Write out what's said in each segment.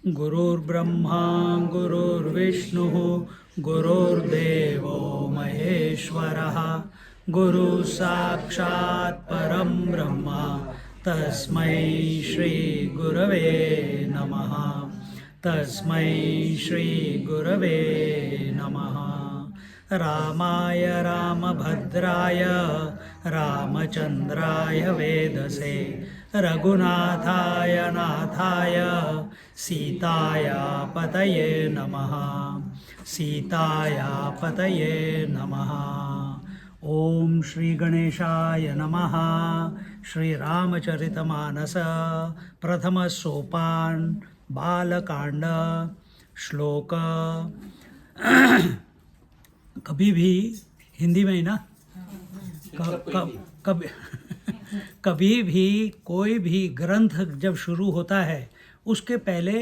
गुरुर्ब्रह्मा गुरुर्विष्णुः गुरुर्देवो महेश्वरः गुरु साक्षात् परं ब्रह्म तस्मै श्री गुरवे नमः। तस्मै श्री गुरवे नमः। रामाय रामभद्राय रामचन्द्राय वेदसे रघुनाथाय नाथाय सीताया पतये नमः। सीताया पतये नमः। ओम श्री गणेशाय नमः। श्री रामचरितमानस प्रथम सोपान बालकांड श्लोक। कभी भी हिंदी में ही ना, कभी कभी भी कोई भी ग्रंथ जब शुरू होता है उसके पहले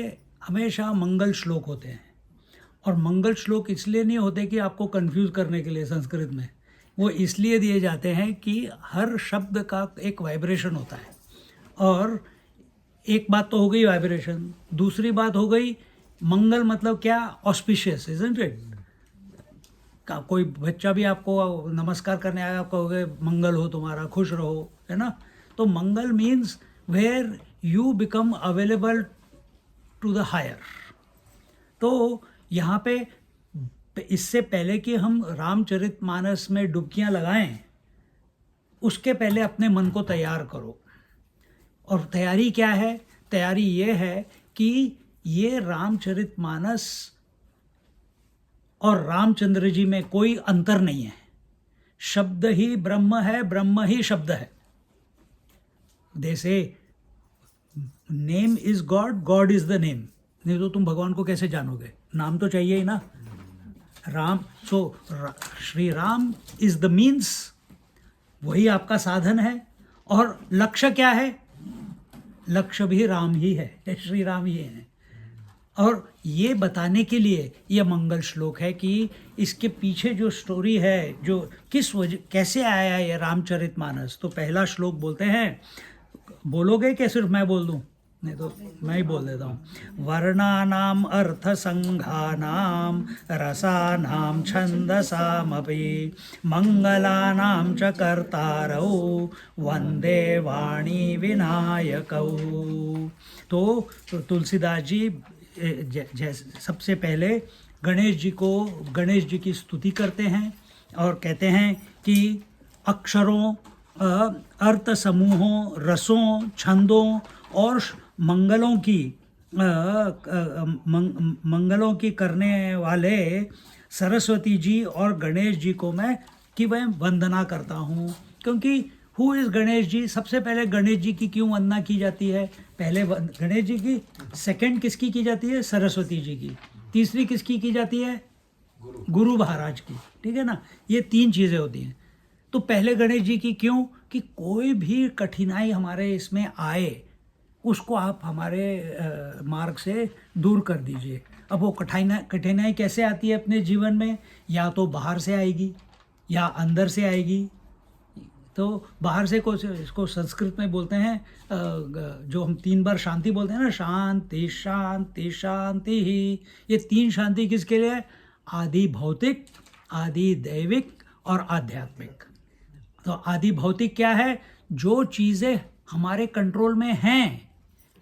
हमेशा मंगल श्लोक होते हैं। और मंगल श्लोक इसलिए नहीं होते कि आपको कंफ्यूज करने के लिए संस्कृत में, वो इसलिए दिए जाते हैं कि हर शब्द का एक वाइब्रेशन होता है। और एक बात तो हो गई वाइब्रेशन, दूसरी बात हो गई मंगल मतलब क्या, ऑस्पिशियस, इजंट इट। कोई बच्चा भी आपको नमस्कार करने आया, आप कहोगे मंगल हो तुम्हारा, खुश रहो, है ना। तो mangal means where you become available to the higher. तो यहाँ पे इससे पहले कि हम रामचरितमानस में डुबकियाँ लगाएं, उसके पहले अपने मन को तैयार करो। और तैयारी क्या है? तैयारी ये है कि ये रामचरितमानस और रामचंद्र जी में कोई अंतर नहीं है। शब्द ही ब्रह्म है, ब्रह्म ही शब्द है। जैसे name is God, God is the name. नहीं तो तुम भगवान को कैसे जानोगे? नाम तो चाहिए ही ना। Ram, so Shri Ram is the means, वही आपका साधन है। और लक्ष्य क्या है? लक्ष्य भी राम ही है, श्री राम ही है। और ये बताने के लिए यह मंगल श्लोक है कि इसके पीछे जो स्टोरी है, जो किस वजह, कैसे आया ये रामचरितमानस। तो पहला श्लोक बोलते हैं, बोलोगे क्या सिर्फ मैं बोल दूं? नहीं तो मैं ही बोल देता हूँ। वर्णानाम अर्थ संघानाम रसानाम छंदसामपि मंगलानाम च कर्तारौ वंदे वाणी विनायकौ। तो तुलसीदास जी सबसे पहले गणेश जी की स्तुति करते हैं और कहते हैं कि अक्षरों, अर्थ समूहों, रसों, छंदों और मंगलों की करने वाले सरस्वती जी और गणेश जी को मैं वंदना करता हूँ। क्योंकि हु इज़ गणेश जी? सबसे पहले गणेश जी की क्यों वंदना की जाती है? पहले गणेश जी की, सेकंड किसकी की जाती है? सरस्वती जी की। तीसरी किसकी की जाती है? गुरु महाराज की। ठीक है ना, ये तीन चीज़ें होती हैं। तो पहले गणेश जी की क्यों? कि कोई भी कठिनाई हमारे इसमें आए, उसको आप हमारे मार्ग से दूर कर दीजिए। अब वो कठिनाई कैसे आती है अपने जीवन में? या तो बाहर से आएगी या अंदर से आएगी। तो बाहर से इसको संस्कृत में बोलते हैं, जो हम 3 बार शांति बोलते हैं ना, शांति शांति शांति ही। ये 3 शांति किसके लिए? आदि भौतिक, आदि दैविक और आध्यात्मिक। तो आदि भौतिक क्या है? जो चीज़ें हमारे कंट्रोल में हैं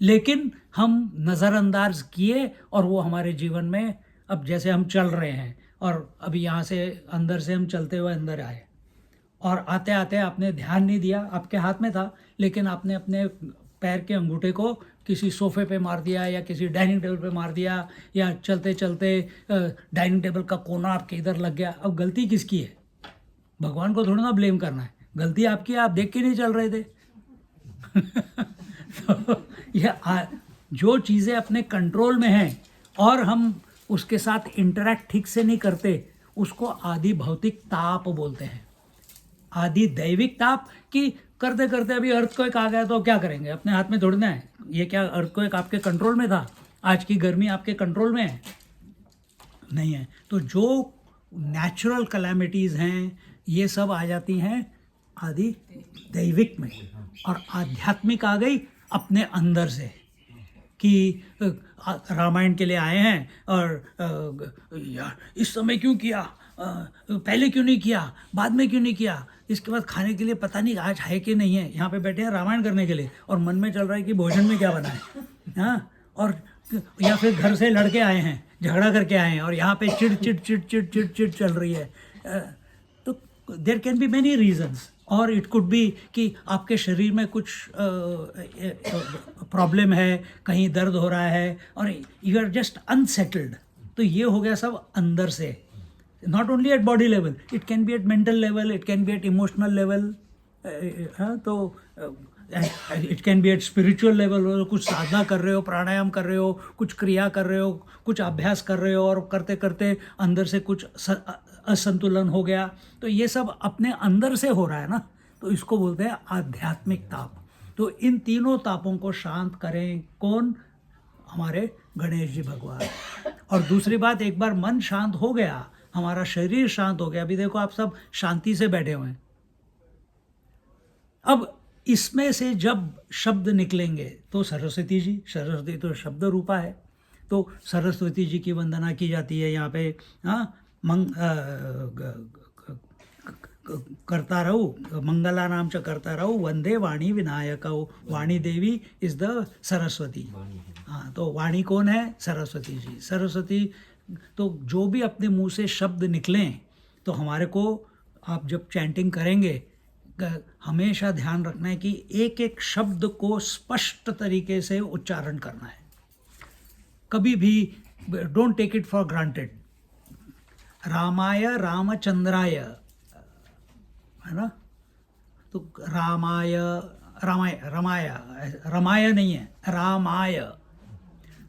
लेकिन हम नज़रअंदाज किए और वो हमारे जीवन में, अब जैसे हम चल रहे हैं और अभी यहाँ से अंदर से हम चलते हुए अंदर आए और आते आते आपने ध्यान नहीं दिया, आपके हाथ में था लेकिन आपने अपने पैर के अंगूठे को किसी सोफे पे मार दिया या किसी डाइनिंग टेबल पे मार दिया, या चलते चलते डाइनिंग टेबल का कोना आपके इधर लग गया। अब गलती किसकी है? भगवान को थोड़ा ना ब्लेम करना है, गलती आपकी है, आप देख के नहीं चल रहे थे। तो ये जो चीज़ें अपने कंट्रोल में हैं और हम उसके साथ इंटरैक्ट ठीक से नहीं करते, उसको आदि भौतिक ताप बोलते हैं। आदि दैविक ताप कि करते करते अभी अर्थक्वेक आ गया तो क्या करेंगे, अपने हाथ में थोड़ी ना है। ये क्या अर्थक्वेक आपके कंट्रोल में था? आज की गर्मी आपके कंट्रोल में है? नहीं है। तो जो नेचुरल कैलामिटीज़ हैं ये सब आ जाती हैं आदि दैविक में, और आध्यात्मिक आ गई अपने अंदर से कि रामायण के लिए आए हैं और यार इस समय क्यों किया, पहले क्यों नहीं किया, बाद में क्यों नहीं किया, इसके बाद खाने के लिए पता नहीं आज है कि नहीं है। यहाँ पे बैठे हैं रामायण करने के लिए और मन में चल रहा है कि भोजन में क्या बना है, हाँ। और या फिर घर से लड़के आए हैं, झगड़ा करके आए हैं और यहाँ पे चिड़ चिड़ चिड़ चिड़ चिड़ चिड़ चल रही है। तो there can be many reasons, और इट कुड बी कि आपके शरीर में कुछ प्रॉब्लम है, कहीं दर्द हो रहा है और यू आर जस्ट अनसेटल्ड। तो ये हो गया सब अंदर से, not only at body level, it can be at mental level, it can be at emotional level, तो it can be at spiritual level. कुछ साधना कर रहे हो, प्राणायाम कर रहे हो, कुछ क्रिया कर रहे हो, कुछ अभ्यास कर रहे हो और करते करते अंदर से कुछ असंतुलन हो गया, तो ये सब अपने अंदर से हो रहा है ना, तो इसको बोलते हैं आध्यात्मिक ताप। तो इन तीनों तापों को शांत करें कौन? हमारे गणेश जी भगवान। और दूसरी बात, एक बार मन शांत हो गया, हमारा शरीर शांत हो गया। अभी देखो आप सब शांति से बैठे हुए हैं। अब इसमें से जब शब्द निकलेंगे तो सरस्वती जी, सरस्वती तो शब्द रूपा है, तो सरस्वती जी की वंदना की जाती है यहाँ पे। हाँ, करता रहूँ, मंगला नाम च करता रहूँ, वंदे वाणी विनायक। वाणी देवी इज द सरस्वती। हाँ, तो वाणी कौन है? सरस्वती जी। सरस्वती, तो जो भी अपने मुंह से शब्द निकलें, तो हमारे को आप जब चैंटिंग करेंगे हमेशा ध्यान रखना है कि एक एक शब्द को स्पष्ट तरीके से उच्चारण करना है। कभी भी don't take it for granted. रामाय रामचंद्राय, है ना, तो रामाय रामाय रमाय रमाय नहीं है, रामाय।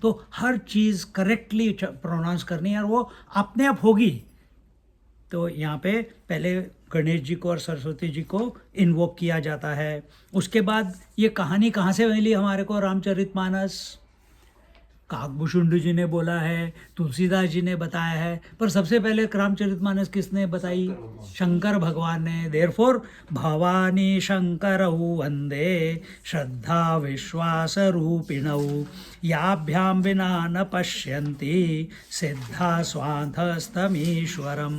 तो हर चीज़ करेक्टली प्रोनाउंस करनी है और वो अपने आप होगी। तो यहाँ पे पहले गणेश जी को और सरस्वती जी को इन्वोक किया जाता है। उसके बाद ये कहानी कहाँ से मिली हमारे को? रामचरितमानस। काकभूषुंड जी ने बोला है, तुलसीदास जी ने बताया है, पर सबसे पहले रामचरितमानस किसने बताई? शंकर भगवान ने। देयरफॉर भवानी शंकरौ वंदे श्रद्धा विश्वास रूपिणौ याभ्याम विना न पश्यन्ति सिद्धा स्वांतस्तमीश्वरम।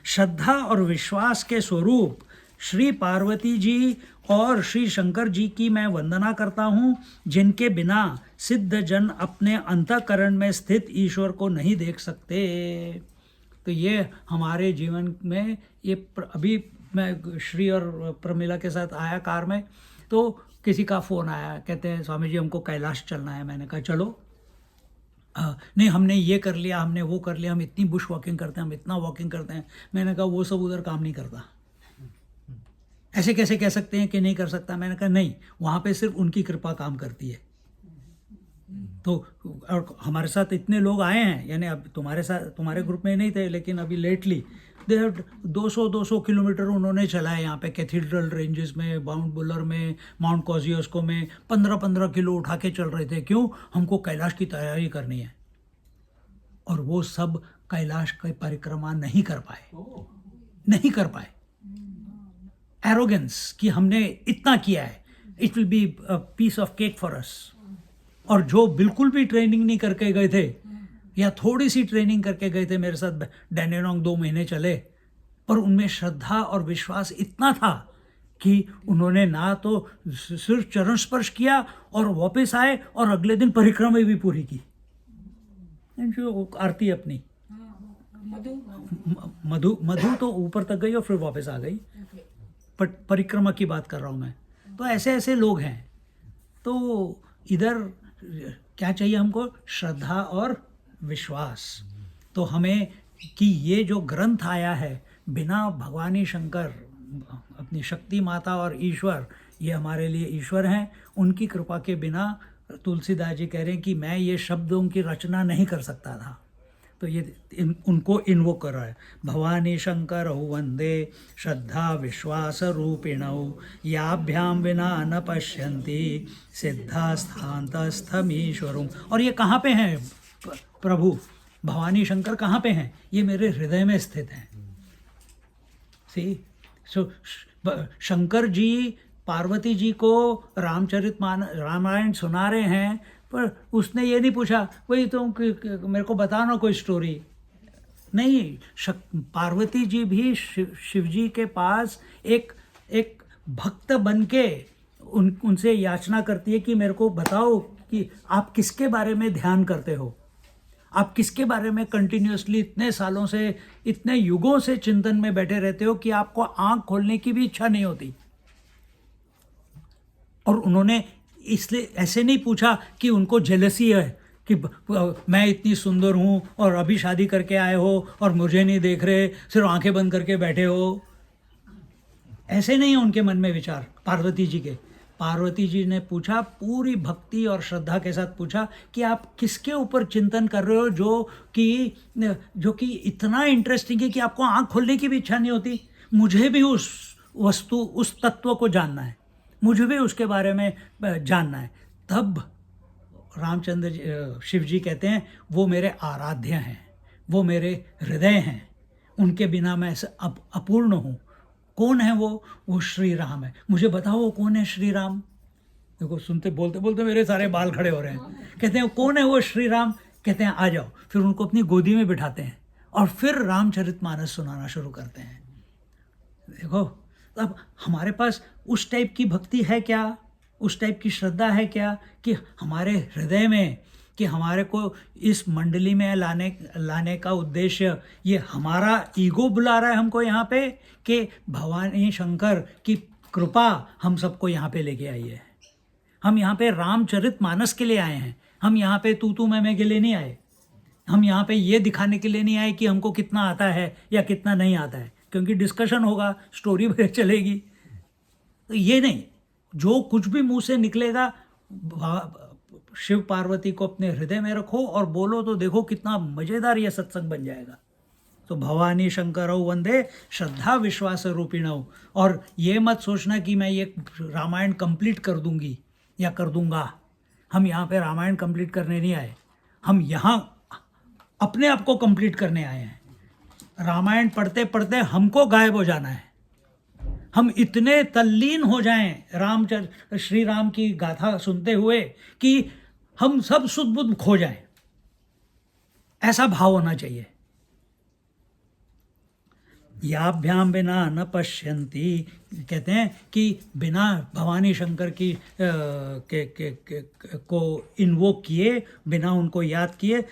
श्रद्धा और विश्वास के स्वरूप श्री पार्वती जी और श्री शंकर जी की मैं वंदना करता हूँ, जिनके बिना सिद्ध जन अपने अंतःकरण में स्थित ईश्वर को नहीं देख सकते। तो ये हमारे जीवन में ये अभी मैं श्री और प्रमिला के साथ आया कार में, तो किसी का फ़ोन आया, कहते हैं स्वामी जी हमको कैलाश चलना है। मैंने कहा चलो। नहीं, हमने ये कर लिया, हमने वो कर लिया, हम इतनी बुश वॉकिंग करते हैं, हम इतना वॉकिंग करते हैं। मैंने कहा वो सब उधर काम नहीं करता। ऐसे कैसे कह सकते हैं कि नहीं कर सकता? मैंने कहा नहीं, वहाँ पे सिर्फ उनकी कृपा काम करती है। तो और हमारे साथ इतने लोग आए हैं, यानी अब तुम्हारे साथ, तुम्हारे ग्रुप में नहीं थे, लेकिन अभी लेटली दे 200 किलोमीटर उन्होंने चलाए यहाँ पे कैथीड्रल रेंजेस में, माउंट बुलर में, माउंट कॉजियोस्को में 15-15 किलो उठा के चल रहे थे। क्यों? हमको कैलाश की तैयारी करनी है। और वो सब कैलाश की परिक्रमा नहीं कर पाए, नहीं कर पाए। एरोगेंस कि हमने इतना किया है, it will be a piece of cake for us. और जो बिल्कुल भी ट्रेनिंग नहीं करके गए थे या थोड़ी सी ट्रेनिंग करके गए थे, मेरे साथ डैनियलॉन्ग 2 महीने चले, पर उनमें श्रद्धा और विश्वास इतना था कि उन्होंने ना तो सिर्फ चरण स्पर्श किया और वापस आए और अगले दिन परिक्रमा भी पूरी की। जो आरती अपनी मधु तो ऊपर तक गई और फिर वापस आ गई, पर परिक्रमा की बात कर रहा हूँ मैं। तो ऐसे ऐसे लोग हैं। तो इधर क्या चाहिए हमको? श्रद्धा और विश्वास। तो हमें कि ये जो ग्रंथ आया है, बिना भगवानी शंकर, अपनी शक्ति माता और ईश्वर, ये हमारे लिए ईश्वर हैं, उनकी कृपा के बिना तुलसीदास जी कह रहे हैं कि मैं ये शब्दों की रचना नहीं कर सकता था। तो ये उनको इन्वोक कर रहा है। भवानी शंकर वंदे श्रद्धा विश्वास रूपिणौ याभ्याम विना न पश्यन्ति सिद्धास्थान्तस्थमीश्वरम्। और ये कहाँ पे हैं प्रभु? भवानी शंकर कहाँ पे हैं? ये मेरे हृदय में स्थित हैं। सी सो शंकर जी पार्वती जी को रामायण सुना रहे हैं, पर उसने ये नहीं पूछा वही तुम मेरे को बताना कोई स्टोरी नहीं। पार्वती जी भी शिव जी के पास एक भक्त बन के उनसे याचना करती है कि मेरे को बताओ कि आप किसके बारे में ध्यान करते हो, आप किसके बारे में कंटिन्यूसली इतने सालों से, इतने युगों से चिंतन में बैठे रहते हो कि आपको आंख खोलने की भी इच्छा नहीं होती। और उन्होंने इसलिए ऐसे नहीं पूछा कि उनको जेलसी है कि मैं इतनी सुंदर हूँ और अभी शादी करके आए हो और मुझे नहीं देख रहे, सिर्फ आंखें बंद करके बैठे हो। ऐसे नहीं है उनके मन में विचार पार्वती जी के। पार्वती जी ने पूछा, पूरी भक्ति और श्रद्धा के साथ पूछा कि आप किसके ऊपर चिंतन कर रहे हो जो कि इतना इंटरेस्टिंग है कि आपको आंख खोलने की भी इच्छा नहीं होती। मुझे भी उस वस्तु, उस तत्व को जानना है, मुझे भी उसके बारे में जानना है। तब रामचंद्र शिव जी कहते हैं वो मेरे आराध्य हैं, वो मेरे हृदय हैं, उनके बिना मैं अपूर्ण हूँ। कौन है वो श्री राम है। मुझे बताओ वो कौन है श्री राम। देखो सुनते बोलते बोलते मेरे सारे बाल खड़े हो रहे हैं। कहते हैं कौन है वो श्री राम। कहते हैं आ जाओ। फिर उनको अपनी गोदी में बिठाते हैं और फिर रामचरितमानस सुनाना शुरू करते हैं। देखो अब हमारे पास उस टाइप की भक्ति है क्या, उस टाइप की श्रद्धा है क्या कि हमारे हृदय में, कि हमारे को इस मंडली में लाने का उद्देश्य ये हमारा ईगो बुला रहा है हमको यहाँ पे, कि भवानी शंकर की कृपा हम सबको यहाँ पे लेके आई है। हम यहाँ पे रामचरितमानस के लिए आए हैं। हम यहाँ पे तू मैं के लिए नहीं आए। हम यहाँ पे ये दिखाने के लिए नहीं आए कि हमको कितना आता है या कितना नहीं आता है, क्योंकि डिस्कशन होगा, स्टोरी चलेगी। तो ये नहीं, जो कुछ भी मुंह से निकलेगा शिव पार्वती को अपने हृदय में रखो और बोलो, तो देखो कितना मज़ेदार ये सत्संग बन जाएगा। तो भवानी शंकरौ वंदे श्रद्धा विश्वास रूपिणौ। और ये मत सोचना कि मैं ये रामायण कंप्लीट कर दूंगी या कर दूंगा। हम यहाँ पे रामायण कंप्लीट करने नहीं आए, हम यहाँ अपने आप को कंप्लीट करने आए हैं। रामायण पढ़ते पढ़ते हमको गायब हो जाना है। हम इतने तल्लीन हो जाएं श्री राम की गाथा सुनते हुए कि हम सब सुध बुध खो जाएं। ऐसा भाव होना चाहिए। याभ्याम बिना न पश्यन्ति, कहते हैं कि बिना भवानी शंकर की को इन्वोक किए, बिना उनको याद किए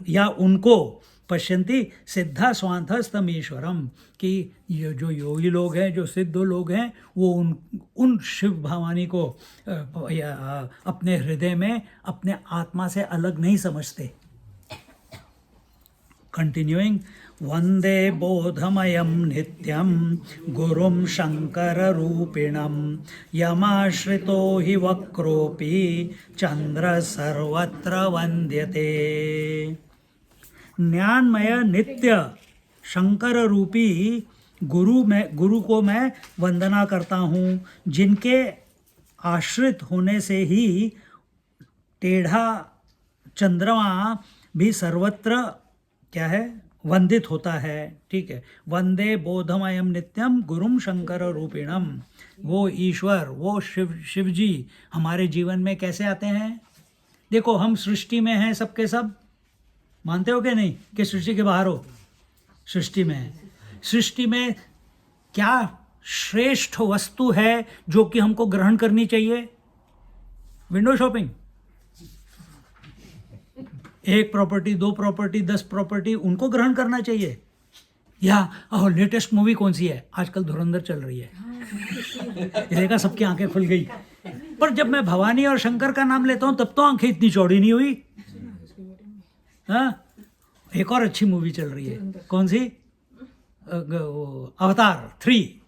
या उनको पश्यन्ति सिद्धा स्वांतस्तम ईश्वरम, कि ये जो योगी लोग हैं, जो सिद्ध लोग हैं, वो उन शिव भवानी को अपने हृदय में अपने आत्मा से अलग नहीं समझते। कंटिन्यूइंग, वंदे बोधमयं नित्यं गुरुं शंकर रूपिणं यमाश्रितो हि वक्रोऽपि चंद्र सर्वत्र वंद्यते। ज्ञानमय नित्य शंकर रूपी गुरु को मैं वंदना करता हूँ, जिनके आश्रित होने से ही टेढ़ा चंद्रमा भी सर्वत्र क्या है, वंदित होता है। ठीक है, वंदे बोधमयम नित्यम गुरुम शंकर रूपिणम। वो ईश्वर, वो शिव जी हमारे जीवन में कैसे आते हैं। देखो हम सृष्टि में हैं, सबके सब मानते हो कि नहीं कि सृष्टि के बाहर हो, सृष्टि में है। सृष्टि में क्या श्रेष्ठ वस्तु है जो कि हमको ग्रहण करनी चाहिए? Window shopping. एक प्रॉपर्टी, 2 प्रॉपर्टी, 10 प्रॉपर्टी, उनको ग्रहण करना चाहिए। या लेटेस्ट मूवी कौन सी है? आजकल धुरंधर चल रही है। ये देखा, सबकी आंखें खुल गई। पर जब मैं भवानी और शंकर का नाम लेता हूं तब तो आंखें इतनी चौड़ी नहीं हुई। हाँ, एक और अच्छी मूवी चल रही है, कौन सी? अवतार 3।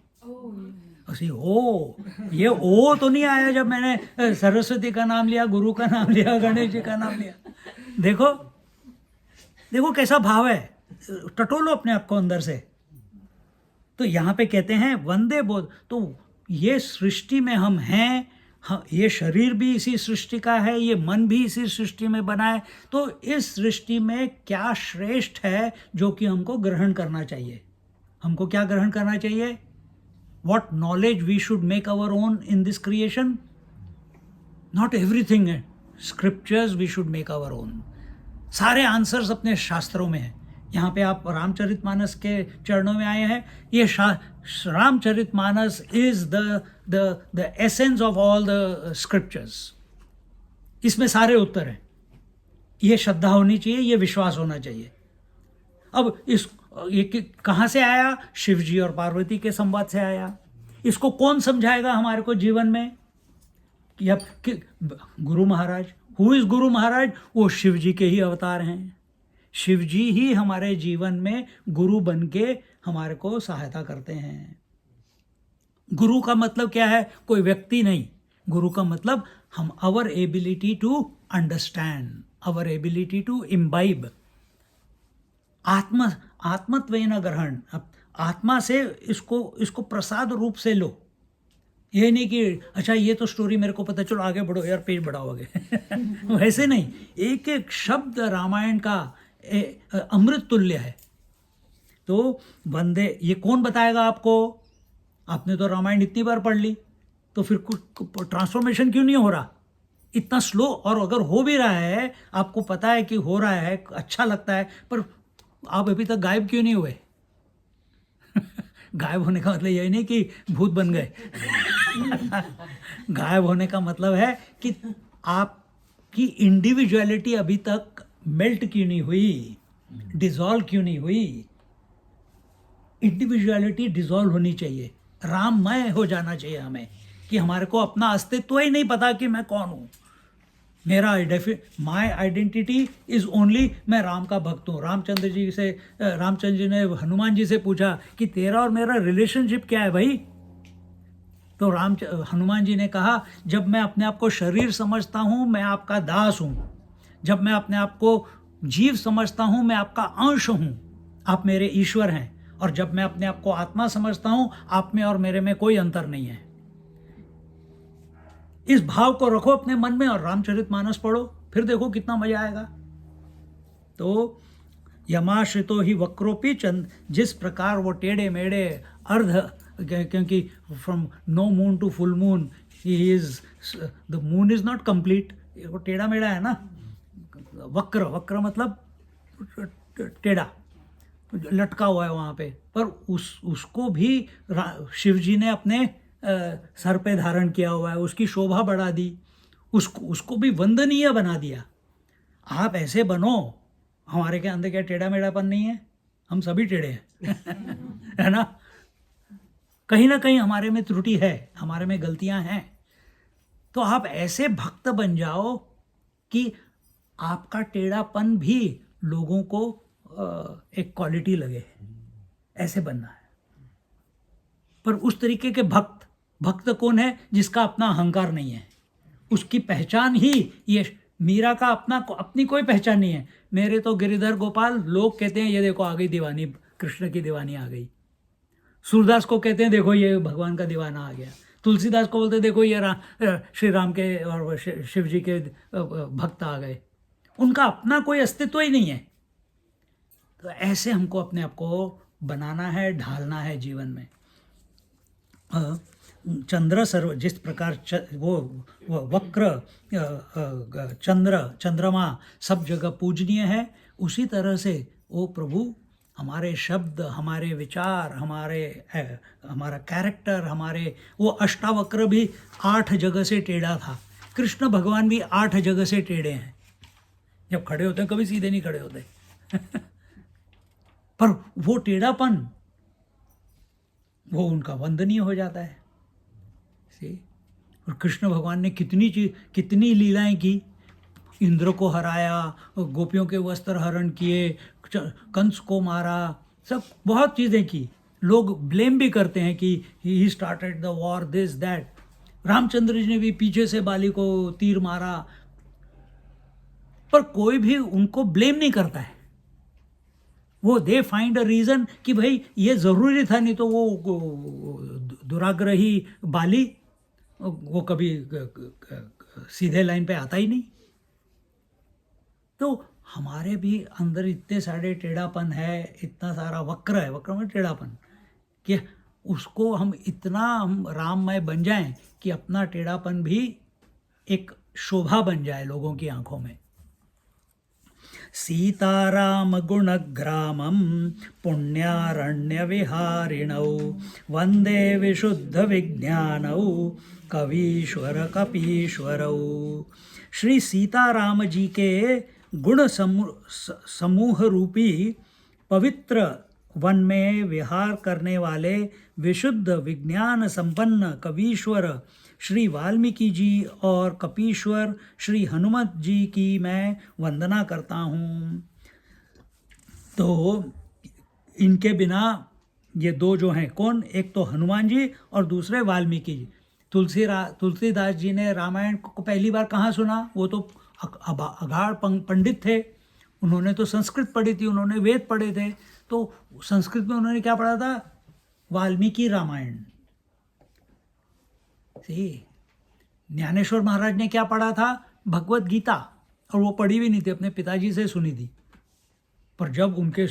ये ओ तो नहीं आया जब मैंने सरस्वती का नाम लिया, गुरु का नाम लिया, गणेश जी का नाम लिया। देखो देखो कैसा भाव है, टटोलो अपने आप को अंदर से। तो यहाँ पे कहते हैं वंदे बोध, तो ये सृष्टि में हम हैं, ये शरीर भी इसी सृष्टि का है, ये मन भी इसी सृष्टि में बना है, तो इस सृष्टि में क्या श्रेष्ठ है जो कि हमको ग्रहण करना चाहिए। हमको क्या ग्रहण करना चाहिए? What knowledge we should make our own in this creation? Not everything है, scriptures we should make our own. सारे आंसर्स अपने शास्त्रों में हैं। यहाँ पे आप रामचरितमानस के चरणों में आए हैं, ये Ramcharitmanas is the essence of all the scriptures. इसमें सारे उत्तर हैं। ये श्रद्धा होनी चाहिए, ये विश्वास होना चाहिए। अब ये कहाँ से आया? शिव जी और पार्वती के संवाद से आया। इसको कौन समझाएगा हमारे को जीवन में? या गुरु महाराज। Who is Guru Maharaj? वो शिव जी के ही अवतार हैं। शिव जी ही हमारे जीवन में गुरु बन के हमारे को सहायता करते हैं। गुरु का मतलब क्या है? कोई व्यक्ति नहीं। गुरु का मतलब हम our ability to understand, our ability to imbibe. आत्मत्वेन ग्रहण, आत्मा से इसको प्रसाद रूप से लो। ये नहीं कि अच्छा ये तो स्टोरी मेरे को पता, चलो आगे बढ़ो यार, पेज बढ़ाओ आगे। वैसे नहीं, एक एक शब्द रामायण का अमृत तुल्य है। तो बंदे, ये कौन बताएगा आपको? आपने तो रामायण इतनी बार पढ़ ली, तो फिर कुछ ट्रांसफॉर्मेशन क्यों नहीं हो रहा? इतना स्लो। और अगर हो भी रहा है, आपको पता है कि हो रहा है, अच्छा लगता है, पर आप अभी तक गायब क्यों नहीं हुए? गायब होने का मतलब यही नहीं कि भूत बन गए। गायब होने का मतलब है कि आपकी इंडिविजुअलिटी अभी तक मेल्ट क्यों नहीं हुई, डिसॉल्व क्यों नहीं हुई। इंडिविजुअलिटी डिसॉल्व होनी चाहिए, राममय हो जाना चाहिए हमें, कि हमारे को अपना अस्तित्व ही नहीं पता कि मैं कौन हूँ। मेरा माई आइडेंटिटी इज ओनली मैं राम का भक्त हूँ। रामचंद्र जी ने हनुमान जी से पूछा कि तेरा और मेरा रिलेशनशिप क्या है भाई? तो हनुमान जी ने कहा, जब मैं अपने आप को शरीर समझता हूँ मैं आपका दास हूँ, जब मैं अपने आप को जीव समझता हूँ मैं आपका अंश हूँ, आप मेरे ईश्वर हैं, और जब मैं अपने आप को आत्मा समझता हूँ आप में और मेरे में कोई अंतर नहीं है। इस भाव को रखो अपने मन में और रामचरितमानस पढ़ो, फिर देखो कितना मजा आएगा। तो यमाश्रितो ही वक्रोपी चंद, जिस प्रकार वो टेढ़े मेढ़े अर्ध, क्योंकि from no moon to full moon ही is, the moon is not complete, वो टेढ़ा मेढ़ा है ना। वक्र मतलब टेढ़ा, लटका हुआ है वहाँ पे, पर उसको भी शिव जी ने अपने सर पे धारण किया हुआ है, उसकी शोभा बढ़ा दी, उसको भी वंदनीय बना दिया। आप ऐसे बनो। हमारे के अंदर क्या टेढ़ा मेढ़ापन नहीं है? हम सभी टेढ़े हैं। है ना कहीं हमारे में त्रुटि है, हमारे में गलतियां हैं। तो आप ऐसे भक्त बन जाओ कि आपका टेढ़ापन भी लोगों को एक क्वालिटी लगे। ऐसे बनना है। पर उस तरीके के भक्त कौन है? जिसका अपना अहंकार नहीं है। उसकी पहचान ही ये, मीरा का अपनी कोई पहचान नहीं है। मेरे तो गिरिधर गोपाल, लोग कहते हैं ये देखो आ गई दीवानी, कृष्ण की दीवानी आ गई। सूरदास को कहते हैं देखो ये भगवान का दीवाना आ गया। तुलसीदास को बोलते हैं देखो ये श्री राम के और शिव जी के भक्त आ गए। उनका अपना कोई अस्तित्व ही नहीं है। तो ऐसे हमको अपने आप को बनाना है, ढालना है जीवन में। चंद्र सर्व, जिस प्रकार वो वक्र चंद्रमा सब जगह पूजनीय है, उसी तरह से वो प्रभु हमारे शब्द, हमारे विचार, हमारा कैरेक्टर, हमारे वो अष्टावक्र भी 8 जगह से टेढ़ा था। कृष्ण भगवान भी 8 जगह से टेढ़े हैं। जब खड़े होते हैं कभी सीधे नहीं खड़े होते। पर वो टेढ़ापन वो उनका वंदनीय हो जाता है। और कृष्ण भगवान ने कितनी लीलाएं की। इंद्र को हराया, गोपियों के वस्त्र हरण किए, कंस को मारा, सब बहुत चीज़ें की। लोग ब्लेम भी करते हैं कि he started the war, this that. Ramchandra ji ने भी पीछे से बाली को तीर मारा, पर कोई भी उनको ब्लेम नहीं करता है। वो दे फाइंड अ रीज़न कि भाई ये ज़रूरी था, नहीं तो वो दुराग्रही बाली वो कभी सीधे लाइन पे आता ही नहीं। तो हमारे भी अंदर इतने सारे टेढ़ापन है, इतना सारा वक्र है, वक्र में टेढ़ापन, कि उसको हम राममय बन जाएं कि अपना टेढ़ापन भी एक शोभा बन जाए लोगों की आंखों में। सीताराम गुणग्रामं पुण्यारण्य विहारिणौ वंदे विशुद्ध विज्ञानौ कवीश्वर कपीश्वरौ। श्री सीताराम जी के समूह रूपी पवित्र वन में विहार करने वाले विशुद्ध विज्ञान संपन्न कवीश्वर श्री वाल्मीकि जी और कपीश्वर श्री हनुमत जी की मैं वंदना करता हूँ। तो इनके बिना ये दो जो हैं कौन, एक तो हनुमान जी और दूसरे वाल्मीकि जी। तुलसीदास जी ने रामायण को पहली बार कहाँ सुना? वो तो अगाड़ पंडित थे, उन्होंने तो संस्कृत पढ़ी थी, उन्होंने वेद पढ़े थे, तो संस्कृत में उन्होंने क्या पढ़ा था? वाल्मीकि रामायण। ज्ञानेश्वर महाराज ने क्या पढ़ा था? भगवत गीता, और वो पढ़ी भी नहीं थी, अपने पिताजी से सुनी थी। पर जब उनके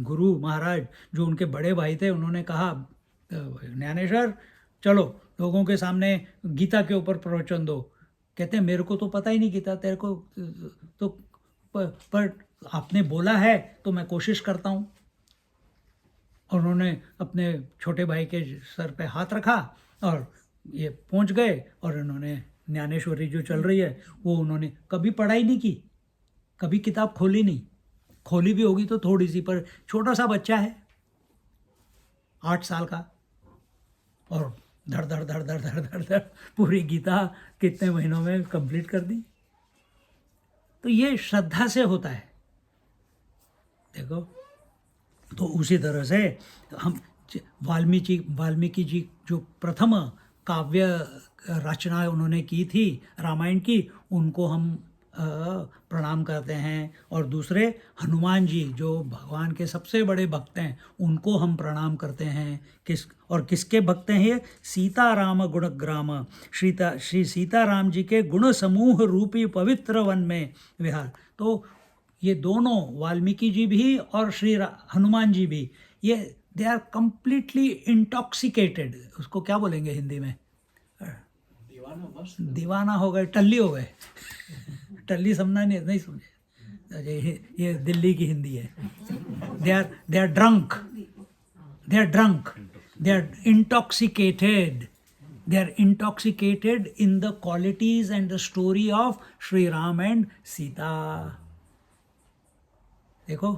गुरु महाराज जो उनके बड़े भाई थे, उन्होंने कहा ज्ञानेश्वर चलो लोगों के सामने गीता के ऊपर प्रवचन दो, कहते हैं मेरे को तो पता ही नहीं गीता, तेरे को तो पर आपने बोला है तो मैं कोशिश करता हूँ। और उन्होंने अपने छोटे भाई के सर पे हाथ रखा और ये पहुँच गए, और उन्होंने ज्ञानेश्वरी जो चल रही है वो उन्होंने कभी पढ़ाई नहीं की, कभी किताब खोली नहीं, खोली भी होगी तो थोड़ी सी, पर छोटा सा बच्चा है 8 साल का, और धड़ धड़ धड़ धड़ धड़ धड़ धड़ पूरी गीता कितने महीनों में कंप्लीट कर दी। तो ये श्रद्धा से होता है, देखो। तो उसी तरह से हम वाल्मीकि जी जो प्रथम काव्य रचना उन्होंने की थी रामायण की, उनको हम प्रणाम करते हैं, और दूसरे हनुमान जी जो भगवान के सबसे बड़े भक्त हैं, उनको हम प्रणाम करते हैं। किसके भक्त हैं ये? सीताराम गुणग्राम, श्री सीताराम जी के गुण समूह रूपी पवित्र वन में विहार। तो ये दोनों वाल्मीकि जी भी और श्री हनुमान जी भी, ये दे आर कंप्लीटली इंटॉक्सिकेटेड। उसको क्या बोलेंगे हिंदी में? दीवाना हो गए, टल्ली हो गए। टल्ली समझना नहीं समझे, ये दिल्ली की हिंदी है। They are drunk, they are intoxicated, they are intoxicated in the qualities and the story of Shri Ram and Sita. देखो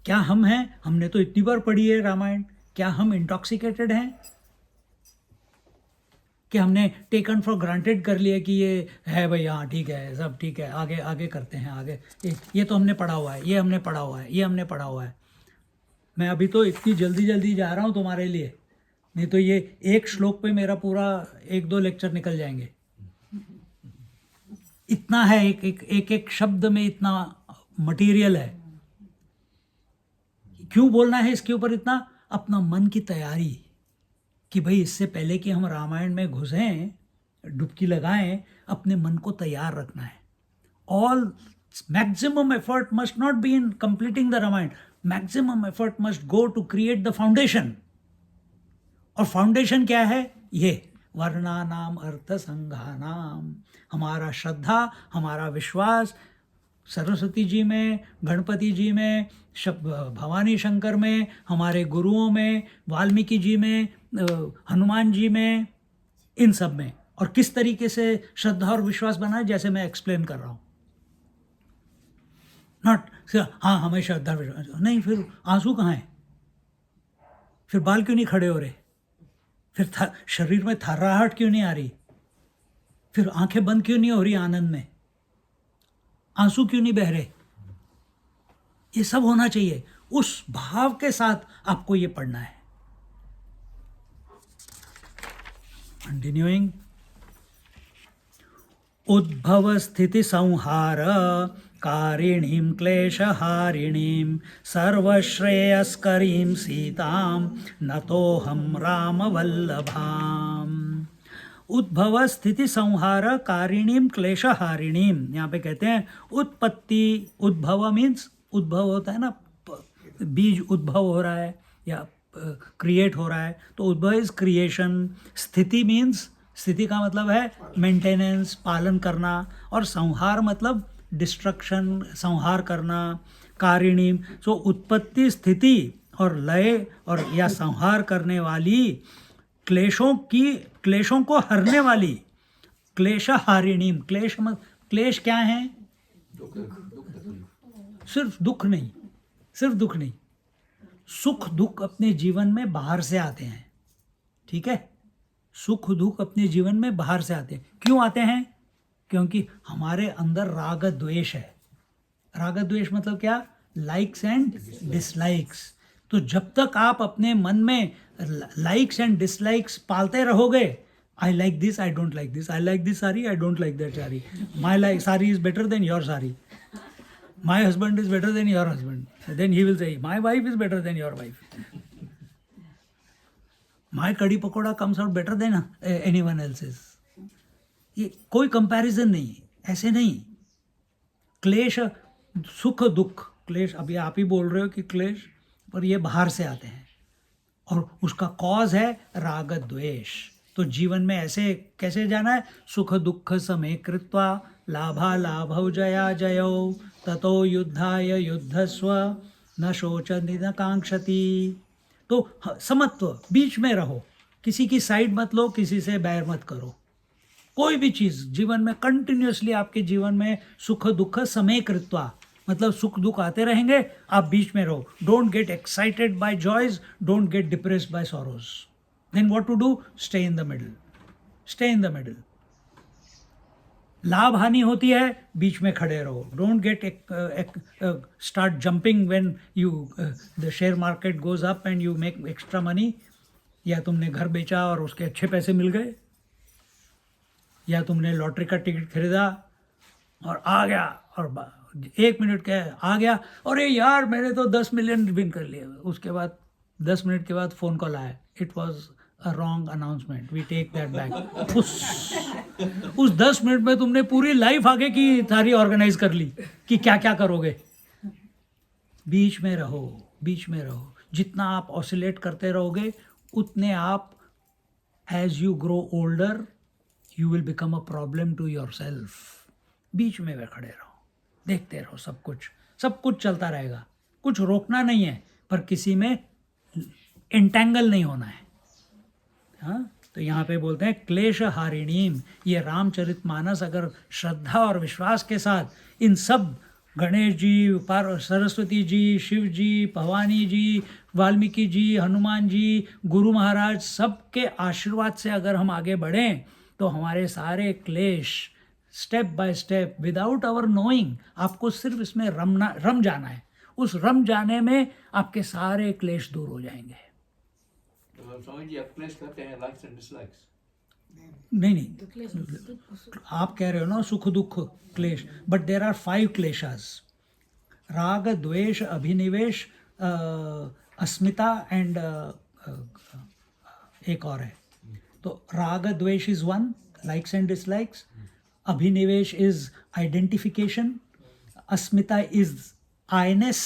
क्या हम हैं? हमने तो इतनी बार पढ़ी है रामायण, क्या हम इंटॉक्सिकेटेड हैं? कि हमने टेकन फॉर ग्रांटेड कर लिया कि ये है भाई, हाँ ठीक है, सब ठीक है, आगे आगे करते हैं, आगे ये तो हमने पढ़ा हुआ है, ये हमने पढ़ा हुआ है, ये हमने पढ़ा हुआ है। मैं अभी तो इतनी जल्दी जल्दी जा रहा हूँ तुम्हारे लिए, नहीं तो ये एक श्लोक पे मेरा पूरा 1-2 लेक्चर निकल जाएंगे। इतना है, एक शब्द में इतना मटेरियल है। क्यों बोलना है इसके ऊपर इतना? अपना मन की तैयारी, कि भाई इससे पहले कि हम रामायण में घुसें, डुबकी लगाएं, अपने मन को तैयार रखना है। All maximum effort must not be in completing the Ramayana, maximum effort must go to create the foundation. और फाउंडेशन क्या है? ये वर्णानाम अर्थ संघानाम, हमारा श्रद्धा, हमारा विश्वास सरस्वती जी में, गणपति जी में, भवानी शंकर में, हमारे गुरुओं में, वाल्मीकि जी में, हनुमान जी में, इन सब में। और किस तरीके से श्रद्धा और विश्वास बना है, जैसे मैं एक्सप्लेन कर रहा हूँ। नॉट हाँ हमें श्रद्धा विश्वास नहीं, फिर आंसू कहाँ हैं? फिर बाल क्यों नहीं खड़े हो रहे? फिर शरीर में थर्राहट क्यों नहीं आ रही? फिर आंखें बंद क्यों नहीं हो रही आनंद में? आंसू क्यों नहीं बह रहे? ये सब होना चाहिए। उस भाव के साथ आपको ये पढ़ना है। कंटिन्यूइंग। उद्भव स्थिति संहार कारिणीं क्लेशहारिणीं सर्वश्रेयस्करीं सीतां नतोऽहं रामवल्लभाम्। उद्भव स्थिति संहार कारिणीम क्लेशहारिणीम, यहाँ पे कहते हैं उत्पत्ति। उद्भव मीन्स उद्भव होता है ना, बीज उद्भव हो रहा है या क्रिएट हो रहा है, तो उद्भव इज क्रिएशन। स्थिति मीन्स, स्थिति का मतलब है मेंटेनेंस, पालन करना, और संहार मतलब डिस्ट्रक्शन, संहार करना। कारिणीम, सो उत्पत्ति, स्थिति और लय और या संहार करने वाली, क्लेशों को हरने वाली, क्लेशहारिणीम। क्लेश क्या है? सिर्फ दुख नहीं, सिर्फ दुख नहीं, सुख दुख अपने जीवन में बाहर से आते हैं। ठीक है, सुख दुख अपने जीवन में बाहर से आते हैं। क्यों आते हैं? क्योंकि हमारे अंदर राग द्वेष है। राग द्वेष मतलब क्या? Likes and dislikes. तो जब तक आप अपने मन में लाइक्स एंड डिसलाइक्स पालते रहोगे, I like this, I don't like this, I like this sari, I don't like that sari, my like sari is better than your sari, my husband is better than your husband, then he will say my wife is better than your wife, my kadhi pakora comes out better than anyone else's. ये कोई comparison नहीं, ऐसे नहीं। क्लेश, सुख दुख, क्लेश अभी आप ही बोल रहे हो कि क्लेश, पर ये बाहर से आते हैं और उसका कॉज है राग द्वेष। तो जीवन में ऐसे कैसे जाना है? सुख दुख समे कृत्वा लाभा लाभौ जया जयौ ततो युद्धाय युद्धस्व न शोचति न कांक्षति। तो समत्व, बीच में रहो, किसी की साइड मत लो, किसी से बैर मत करो। कोई भी चीज़ जीवन में कंटिन्यूसली आपके जीवन में सुख दुख समय कृत्वा, मतलब सुख दुख आते रहेंगे, आप बीच में रहो। Don't get excited by joys, don't get depressed by sorrows. Then what to do? Stay in the middle, stay in the middle. लाभ हानि होती है, बीच में खड़े रहो। Don't get start jumping when you the share market goes up and you make extra money, या तुमने घर बेचा और उसके अच्छे पैसे मिल गए, या तुमने लॉटरी का टिकट खरीदा और आ गया, और 1 मिनट क्या आ गया, अरे यार मैंने तो 10 मिलियन विन कर लिए। उसके बाद 10 मिनट के बाद फ़ोन कॉल आया, it was a wrong announcement, we take that back. उस 10 मिनट में तुमने पूरी लाइफ आगे की सारी ऑर्गेनाइज कर ली कि क्या क्या करोगे। बीच में रहो, बीच में रहो। जितना आप ऑसिलेट करते रहोगे, उतने आप, as you grow older, you will become a problem to yourself. बीच में वे खड़े रहो, देखते रहो, सब कुछ चलता रहेगा। कुछ रोकना नहीं है, पर किसी में एंटेंगल नहीं होना है। हाँ, तो यहाँ पे बोलते हैं क्लेश हारिणीम। ये रामचरितमानस अगर श्रद्धा और विश्वास के साथ इन सब गणेश जी, सरस्वती जी, शिव जी, भवानी जी, वाल्मीकि जी, हनुमान जी, गुरु महाराज, सबके आशीर्वाद से अगर हम आगे बढ़ें, तो हमारे सारे क्लेश step by step, without our knowing, आपको सिर्फ इसमें रम जाना है। उस रम जाने में आपके सारे क्लेश दूर हो जाएंगे। स्वामी जी, आप क्लेश करते हैं, लाइक्स एंड डिसलाइक्स? नहीं, आप कह रहे हो ना सुख दुख क्लेश, बट देर आर 5 क्लेशस: राग द्वेष अभिनिवेश, अस्मिता एंड एक और है। तो raga dvesha is 1, likes and dislikes. Abhinivesha is identification. Asmita is I-ness,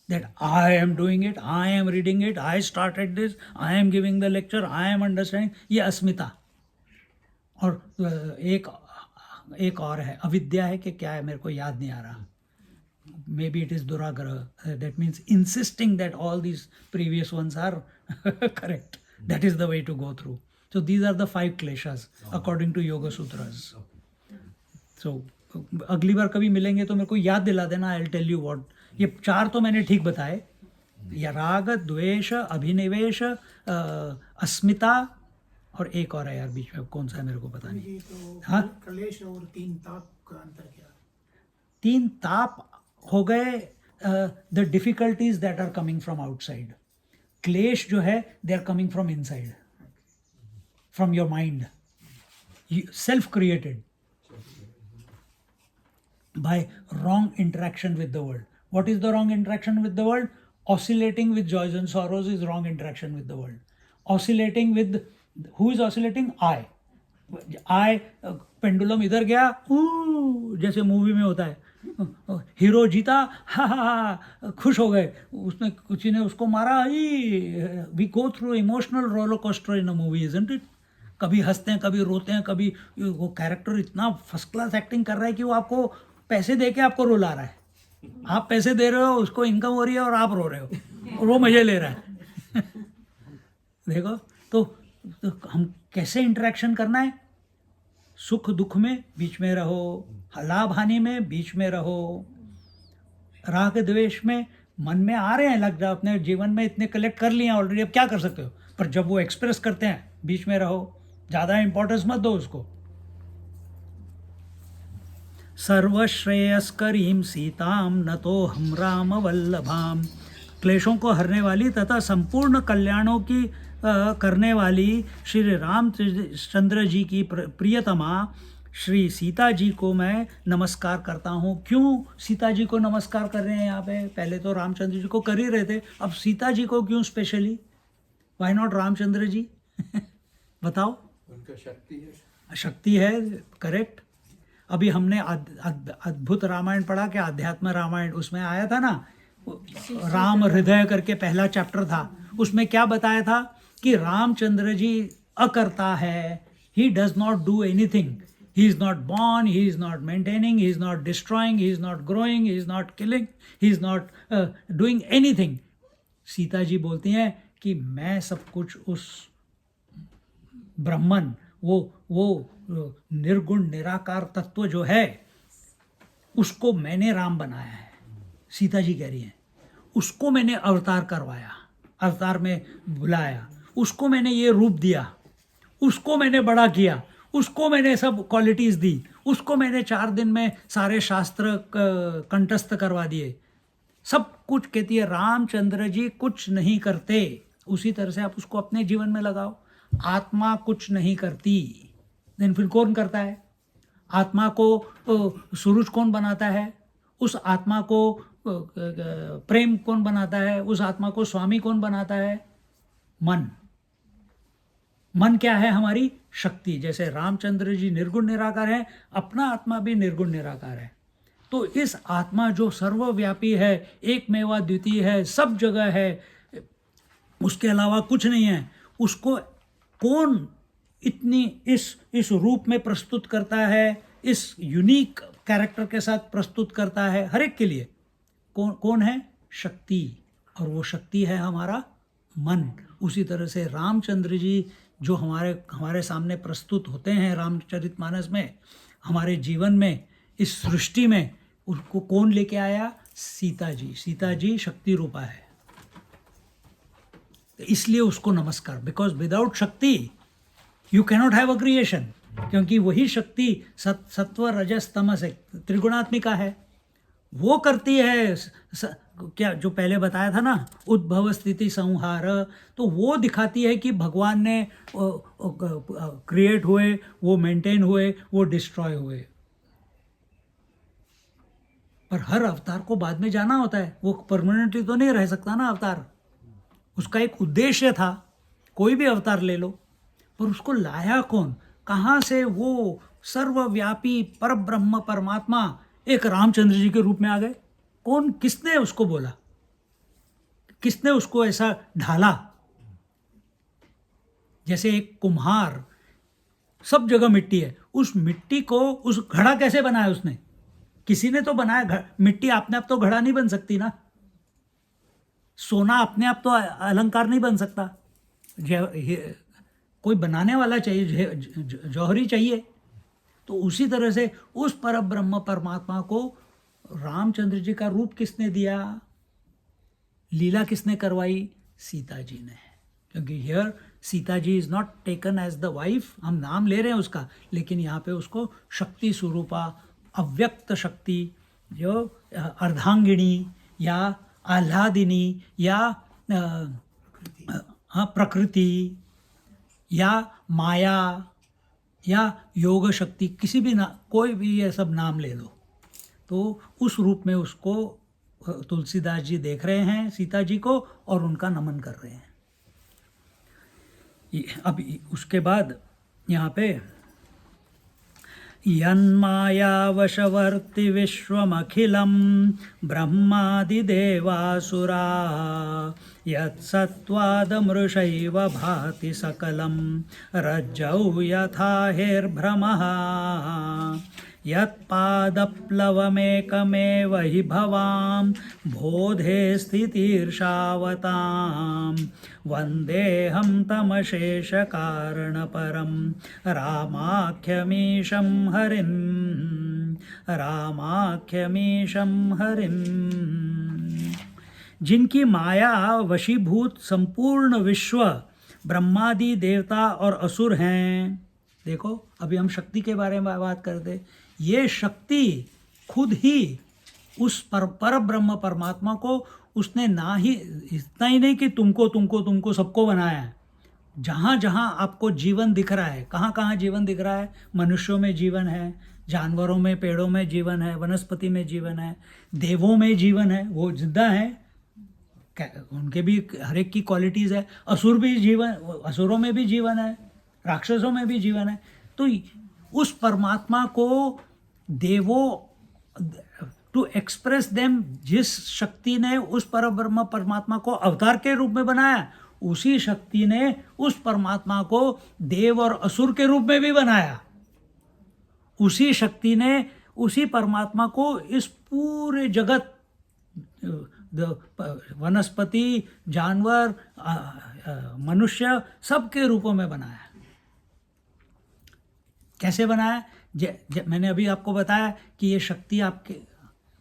that I am doing it, I am reading it, I started this, I am giving the lecture, I am understanding. ये अस्मिता। और एक और है, अविद्या है कि क्या है, मेरे को याद नहीं आ रहा। May be it is duragraha, that means insisting that all these previous ones are correct. That is the way to go through. So these are the 5 kleshas according to Yoga Sutras. So अगली बार कभी मिलेंगे तो मेरे को याद दिला देना, I will tell you what. ये 4 तो मैंने ठीक बताए, या राग द्वेष अभिनिवेश अस्मिता, और एक और है यार बीच में, कौन सा है मेरे को पता नहीं. हाँ, क्लेश और 3 ताप का अंतर क्या? 3 ताप हो गए the difficulties that are coming from outside. क्लेश जो है they are coming from inside, from your mind, self created. by wrong interaction with the world. What is the wrong interaction with the world? Oscillating with joys and sorrows is wrong interaction with the world. Oscillating with, who is oscillating? I pendulum इधर गया, जैसे movie में होता है, hero जीता, हा हा हा, खुश हो गए, उसने किसी ने उसको मारा, we go through emotional roller coaster in a movie, isn't it? कभी हंसते हैं, कभी रोते हैं, कभी वो कैरेक्टर इतना फर्स्ट क्लास एक्टिंग कर रहा है कि वो आपको पैसे दे के आपको रुला रहा है, आप पैसे दे रहे हो, उसको इनकम हो रही है और आप रो रहे हो और वो मजे ले रहा है। देखो तो हम कैसे इंटरेक्शन करना है? सुख दुख में बीच में रहो, लाभ हानि में बीच में रहो, राग द्वेष में मन में आ रहे हैं, लग जाओ, अपने जीवन में इतने कलेक्ट कर लिए हैं ऑलरेडी, अब क्या कर सकते हो, पर जब वो एक्सप्रेस करते हैं बीच में रहो, ज़्यादा इंपॉर्टेंस मत दो उसको। सर्वश्रेयस्करीं सीताम न तो हम राम वल्लभाम, क्लेशों को हरने वाली तथा संपूर्ण कल्याणों की करने वाली श्री रामचंद्र जी की प्रियतमा श्री सीता जी को मैं नमस्कार करता हूँ। क्यों सीता जी को नमस्कार कर रहे हैं यहाँ पे? पहले तो रामचंद्र जी को कर ही रहे थे, अब सीता जी को क्यों specially? Why not Ramchandra ji? बताओ। उनका शक्ति है, शक्ति है, करेक्ट। अभी हमने अद्भुत रामायण पढ़ा कि अध्यात्म रामायण, उसमें आया था ना, राम हृदय करके पहला चैप्टर था, उसमें क्या बताया था कि रामचंद्र जी अकर्ता है, he does not do anything, he is not born, he is not maintaining, he is not destroying, he is not growing, he is not killing, he is not doing anything. Sita ji बोलती हैं कि मैं सब कुछ उस ब्रह्मन, वो निर्गुण निराकार तत्व जो है, उसको मैंने राम बनाया है। सीता जी कह रही हैं उसको मैंने अवतार करवाया, अवतार में बुलाया, उसको मैंने ये रूप दिया, उसको मैंने बड़ा किया, उसको मैंने सब क्वालिटीज़ दी, उसको मैंने 4 दिन में सारे शास्त्र कंठस्थ करवा दिए, सब कुछ। कहती है रामचंद्र जी कुछ नहीं करते। उसी तरह से आप उसको अपने जीवन में लगाओ, आत्मा कुछ नहीं करती, देन फिर कौन करता है? आत्मा को सूरज कौन बनाता है? उस आत्मा को प्रेम कौन बनाता है? उस आत्मा को स्वामी कौन बनाता है? मन। मन क्या है? हमारी शक्ति। जैसे रामचंद्र जी निर्गुण निराकार है, अपना आत्मा भी निर्गुण निराकार है। तो इस आत्मा जो सर्वव्यापी है, एक मेवा द्वितीय है, सब जगह है, उसके अलावा कुछ नहीं है, उसको कौन इतनी इस रूप में प्रस्तुत करता है, इस यूनिक कैरेक्टर के साथ प्रस्तुत करता है हर एक के लिए? कौन है? शक्ति। और वो शक्ति है हमारा मन। उसी तरह से रामचंद्र जी जो हमारे सामने प्रस्तुत होते हैं रामचरितमानस में, हमारे जीवन में, इस सृष्टि में, उसको कौन लेके आया? सीता जी। सीता जी शक्ति रूपा है, इसलिए उसको नमस्कार। बिकॉज विदाउट शक्ति you cannot have a creation, क्योंकि वही शक्ति सत्व रजस तमस त्रिगुणात्मिका है, वो करती है क्या जो पहले बताया था ना, उद्भव स्थिति संहार, तो वो दिखाती है कि भगवान ने क्रिएट हुए, वो मेंटेन हुए, वो डिस्ट्रॉय हुए। पर हर अवतार को बाद में जाना होता है, वो परमानेंटली तो नहीं रह सकता ना अवतार, उसका एक उद्देश्य था। कोई भी अवतार ले लो, पर उसको लाया कौन? कहाँ से वो सर्वव्यापी परब्रह्म परमात्मा एक रामचंद्र जी के रूप में आ गए? कौन, किसने उसको बोला, किसने उसको ऐसा ढाला? जैसे एक कुम्हार, सब जगह मिट्टी है, उस मिट्टी को, उस घड़ा कैसे बनाया उसने? किसी ने तो बनाया। मिट्टी अपने आप तो घड़ा नहीं बन सकती ना, सोना अपने आप तो अलंकार नहीं बन सकता, कोई बनाने वाला चाहिए, जौहरी चाहिए। तो उसी तरह से उस परब्रह्म परमात्मा को रामचंद्र जी का रूप किसने दिया? लीला किसने करवाई? सीता जी ने। क्योंकि here Sita ji is not taken as the wife, हम नाम ले रहे हैं उसका, लेकिन यहाँ पे उसको शक्ति स्वरूपा, अव्यक्त शक्ति, जो अर्धांगिनी या आह्लादिनी या प्रकृति या माया या योग शक्ति, किसी भी कोई भी ये सब नाम ले लो, तो उस रूप में उसको तुलसीदास जी देख रहे हैं सीता जी को और उनका नमन कर रहे हैं। अब उसके बाद यहाँ पे यन्मायावशवर्ति विश्वमखिलं ब्रह्मादिदेवासुरा यत्सत्त्वादमृषैव भाति सकलं रज्जौ यथा हिर्भ्रमः यत्पादप्लवमेकमेव हि भवां बोधे स्थितिर्षावतां वन्देऽहं तमशेषकारणपरं रामाख्यमीशं हरिं। जिनकी माया वशीभूत संपूर्ण विश्व ब्रह्मादि देवता और असुर हैं। देखो अभी हम शक्ति के बारे में बात करते, ये शक्ति खुद ही उस पर ब्रह्म परमात्मा को उसने ना ही इतना ही नहीं कि तुमको सबको बनाया है। जहाँ जहाँ आपको जीवन दिख रहा है, कहाँ कहाँ जीवन दिख रहा है, मनुष्यों में जीवन है, जानवरों में पेड़ों में जीवन है, वनस्पति में जीवन है, देवों में जीवन है, वो जिंदा है, उनके भी हर एक की क्वालिटीज़ है। असुर भी जीवन, असुरों में भी जीवन है, राक्षसों में भी जीवन है। तो उस परमात्मा को देवों टू एक्सप्रेस देम, जिस शक्ति ने उस परब्रह्म परमात्मा को अवतार के रूप में बनाया, उसी शक्ति ने उस परमात्मा को देव और असुर के रूप में भी बनाया। उसी शक्ति ने उसी परमात्मा को इस पूरे जगत, वनस्पति, जानवर, मनुष्य, सबके रूपों में बनाया। कैसे बनाया? मैंने अभी आपको बताया कि ये शक्ति आपके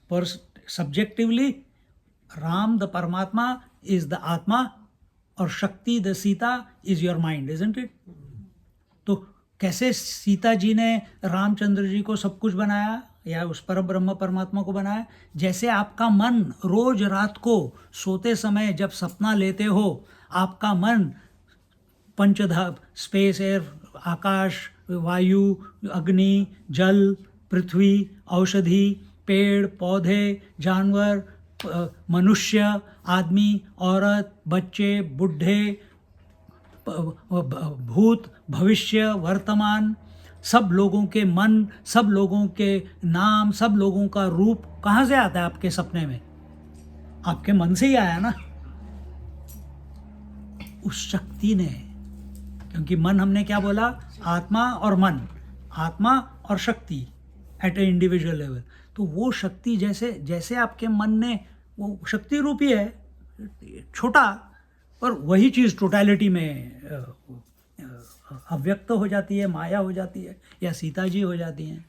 पर सब्जेक्टिवली राम द परमात्मा इज द आत्मा और शक्ति the Sita is your mind, isn't it? तो कैसे सीता जी ने रामचंद्र जी को सब कुछ बनाया या उस पर ब्रह्म परमात्मा को बनाया? जैसे आपका मन रोज रात को सोते समय जब सपना लेते हो, आपका मन पंचधाप, स्पेस, एयर, आकाश, वायु, अग्नि, जल, पृथ्वी, औषधि, पेड़ पौधे, जानवर, मनुष्य, आदमी, औरत, बच्चे, बूढ़े, भूत, भविष्य, वर्तमान, सब लोगों के मन, सब लोगों के नाम, सब लोगों का रूप कहाँ से आता है आपके सपने में? आपके मन से ही आया ना, उस शक्ति ने। क्योंकि मन, हमने क्या बोला? आत्मा और मन, आत्मा और शक्ति एट ए इंडिविजुअल लेवल। तो वो शक्ति जैसे जैसे आपके मन ने, वो शक्ति रूपी है, छोटा, पर वही चीज़ टोटलिटी में अव्यक्त हो जाती है, माया हो जाती है, या सीता जी हो जाती हैं।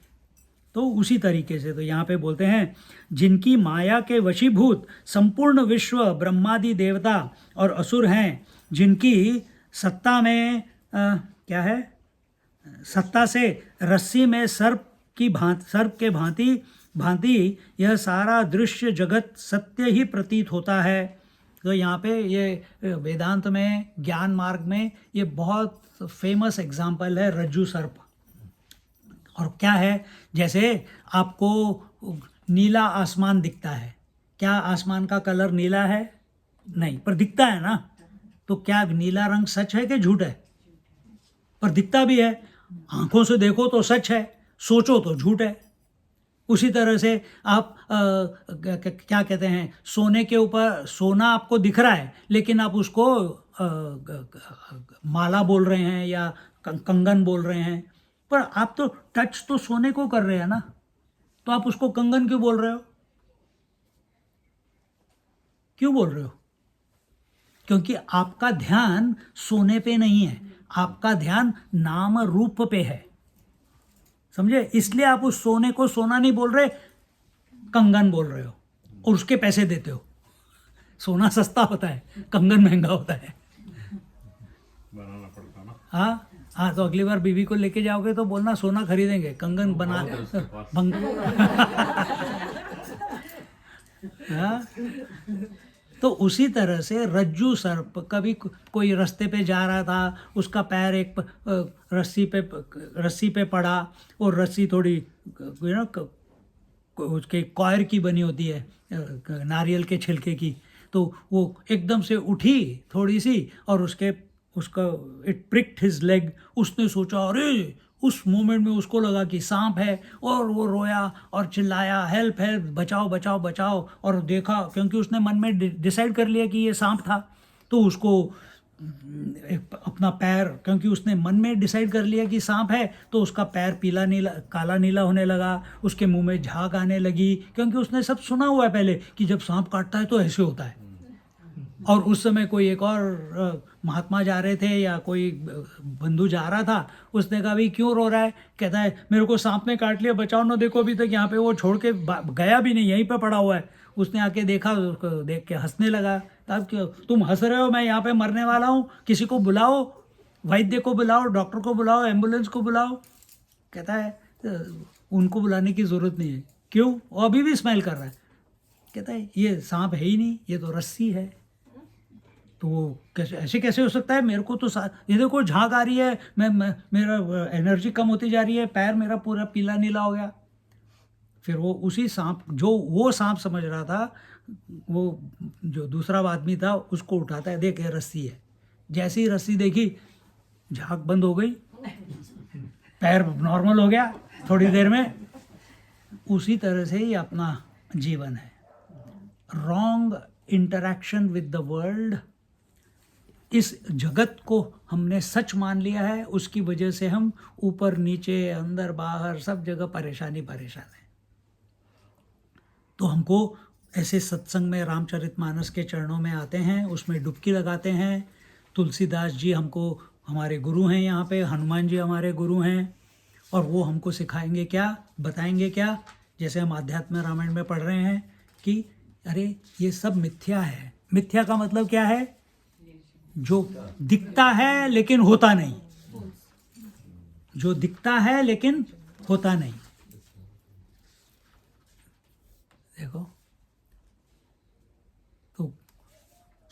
तो उसी तरीके से तो यहाँ पे बोलते हैं, जिनकी माया के वशीभूत संपूर्ण विश्व ब्रह्मादि देवता और असुर हैं, जिनकी सत्ता में क्या है? सत्ता से रस्सी में सर्प के भांति यह सारा दृश्य जगत सत्य ही प्रतीत होता है। तो यहाँ पे ये वेदांत में, ज्ञान मार्ग में, ये बहुत फेमस एग्जाम्पल है रज्जू सर्प। और क्या है? जैसे आपको नीला आसमान दिखता है, क्या आसमान का कलर नीला है? नहीं, पर दिखता है ना। तो क्या नीला रंग सच है कि झूठ है? पर दिखता भी है। आंखों से देखो तो सच है, सोचो तो झूठ है। उसी तरह से आप क्या कहते हैं, सोने के ऊपर, सोना आपको दिख रहा है, लेकिन आप उसको माला बोल रहे हैं या कंगन बोल रहे हैं, पर आप तो टच तो सोने को कर रहे हैं ना, तो आप उसको कंगन क्यों बोल रहे हो? क्यों बोल रहे हो? क्योंकि आपका ध्यान सोने पे नहीं है, आपका ध्यान नाम रूप पे है, समझे? इसलिए आप उस सोने को सोना नहीं बोल रहे, कंगन बोल रहे हो, और उसके पैसे देते हो। सोना सस्ता होता है, कंगन महंगा होता है। बनाना पड़ता ना। हाँ, तो अगली बार बीवी को लेके जाओगे तो बोलना सोना खरीदेंगे, कंगन बना हाँ। तो उसी तरह से रज्जू सर्प, कभी कोई रास्ते पे जा रहा था, उसका पैर एक रस्सी पे पड़ा, और रस्सी थोड़ी उसके कॉयर की बनी होती है, नारियल के छिलके की, तो वो एकदम से उठी थोड़ी सी और उसका इट प्रिक्ड हिज लेग। उसने सोचा अरे, उस मोमेंट में उसको लगा कि सांप है, और वो रोया और चिल्लाया हेल्प हेल्प, बचाओ बचाओ बचाओ। और देखा, क्योंकि उसने मन में डिसाइड कर लिया कि ये सांप था, तो उसको अपना पैर, क्योंकि उसने मन में डिसाइड कर लिया कि सांप है, तो उसका पैर पीला नीला काला नीला होने लगा, उसके मुंह में झाग आने लगी, क्योंकि उसने सब सुना हुआ है पहले कि जब सांप काटता है तो ऐसे होता है। और उस समय कोई एक और महात्मा जा रहे थे या कोई बंधु जा रहा था, उसने कहा भाई क्यों रो रहा है? कहता है मेरे को सांप ने काट लिया, बचाओ ना, देखो अभी तक यहाँ पे वो छोड़ के गया भी नहीं, यहीं पे पड़ा हुआ है। उसने आके देखा, उसको देख के हंसने लगा। तब क्यों तुम हंस रहे हो? मैं यहाँ पे मरने वाला हूँ, किसी को बुलाओ, वैद्य को बुलाओ, डॉक्टर को बुलाओ, एम्बुलेंस को बुलाओ। कहता है उनको बुलाने की ज़रूरत नहीं है। क्यों? वो अभी भी स्माइल कर रहा है। कहता है ये सांप है ही नहीं, ये तो रस्सी है। तो वो कैसे, ऐसे कैसे हो सकता है? मेरे को तो ये देखो झाग आ रही है, मेरा एनर्जी कम होती जा रही है, पैर मेरा पूरा पीला नीला हो गया। फिर वो उसी सांप, जो वो सांप समझ रहा था, वो जो दूसरा आदमी था, उसको उठाता है, देख ये रस्सी है। जैसे ही रस्सी देखी, झाग बंद हो गई, पैर नॉर्मल हो गया थोड़ी देर में। उसी तरह से ही अपना जीवन है। Wrong interaction with the world, इस जगत को हमने सच मान लिया है, उसकी वजह से हम ऊपर नीचे अंदर बाहर सब जगह परेशान है। तो हमको ऐसे सत्संग में रामचरितमानस के चरणों में आते हैं, उसमें डुबकी लगाते हैं। तुलसीदास जी हमको हमारे गुरु हैं, यहाँ पे हनुमान जी हमारे गुरु हैं, और वो हमको सिखाएंगे क्या, बताएंगे क्या। जैसे हम आध्यात्म रामायण में पढ़ रहे हैं कि अरे ये सब मिथ्या है। मिथ्या का मतलब क्या है? जो दिखता है लेकिन होता नहीं, जो दिखता है लेकिन होता नहीं। देखो तो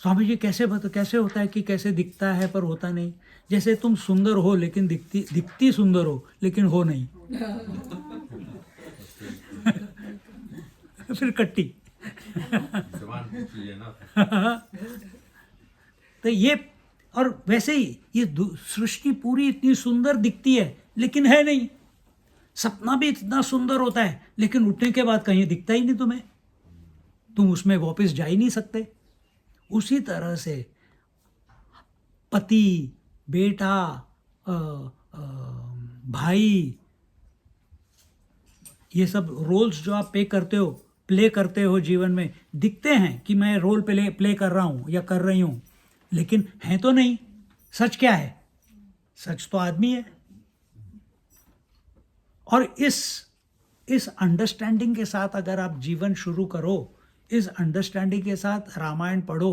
स्वामी जी कैसे होता है कि कैसे दिखता है पर होता नहीं? जैसे तुम सुंदर हो लेकिन दिखती सुंदर हो लेकिन हो नहीं। फिर कट्टी। तो ये, और वैसे ही ये सृष्टि पूरी इतनी सुंदर दिखती है लेकिन है नहीं। सपना भी इतना सुंदर होता है लेकिन उठने के बाद कहीं दिखता ही नहीं तुम्हें, तुम उसमें वापस जा ही नहीं सकते। उसी तरह से पति, बेटा, भाई, ये सब रोल्स जो आप प्ले करते हो जीवन में, दिखते हैं कि मैं रोल प्ले कर रहा हूँ या कर रही हूँ, लेकिन हैं तो नहीं। सच क्या है? सच तो आदमी है। और इस अंडरस्टैंडिंग के साथ अगर आप जीवन शुरू करो, इस अंडरस्टैंडिंग के साथ रामायण पढ़ो,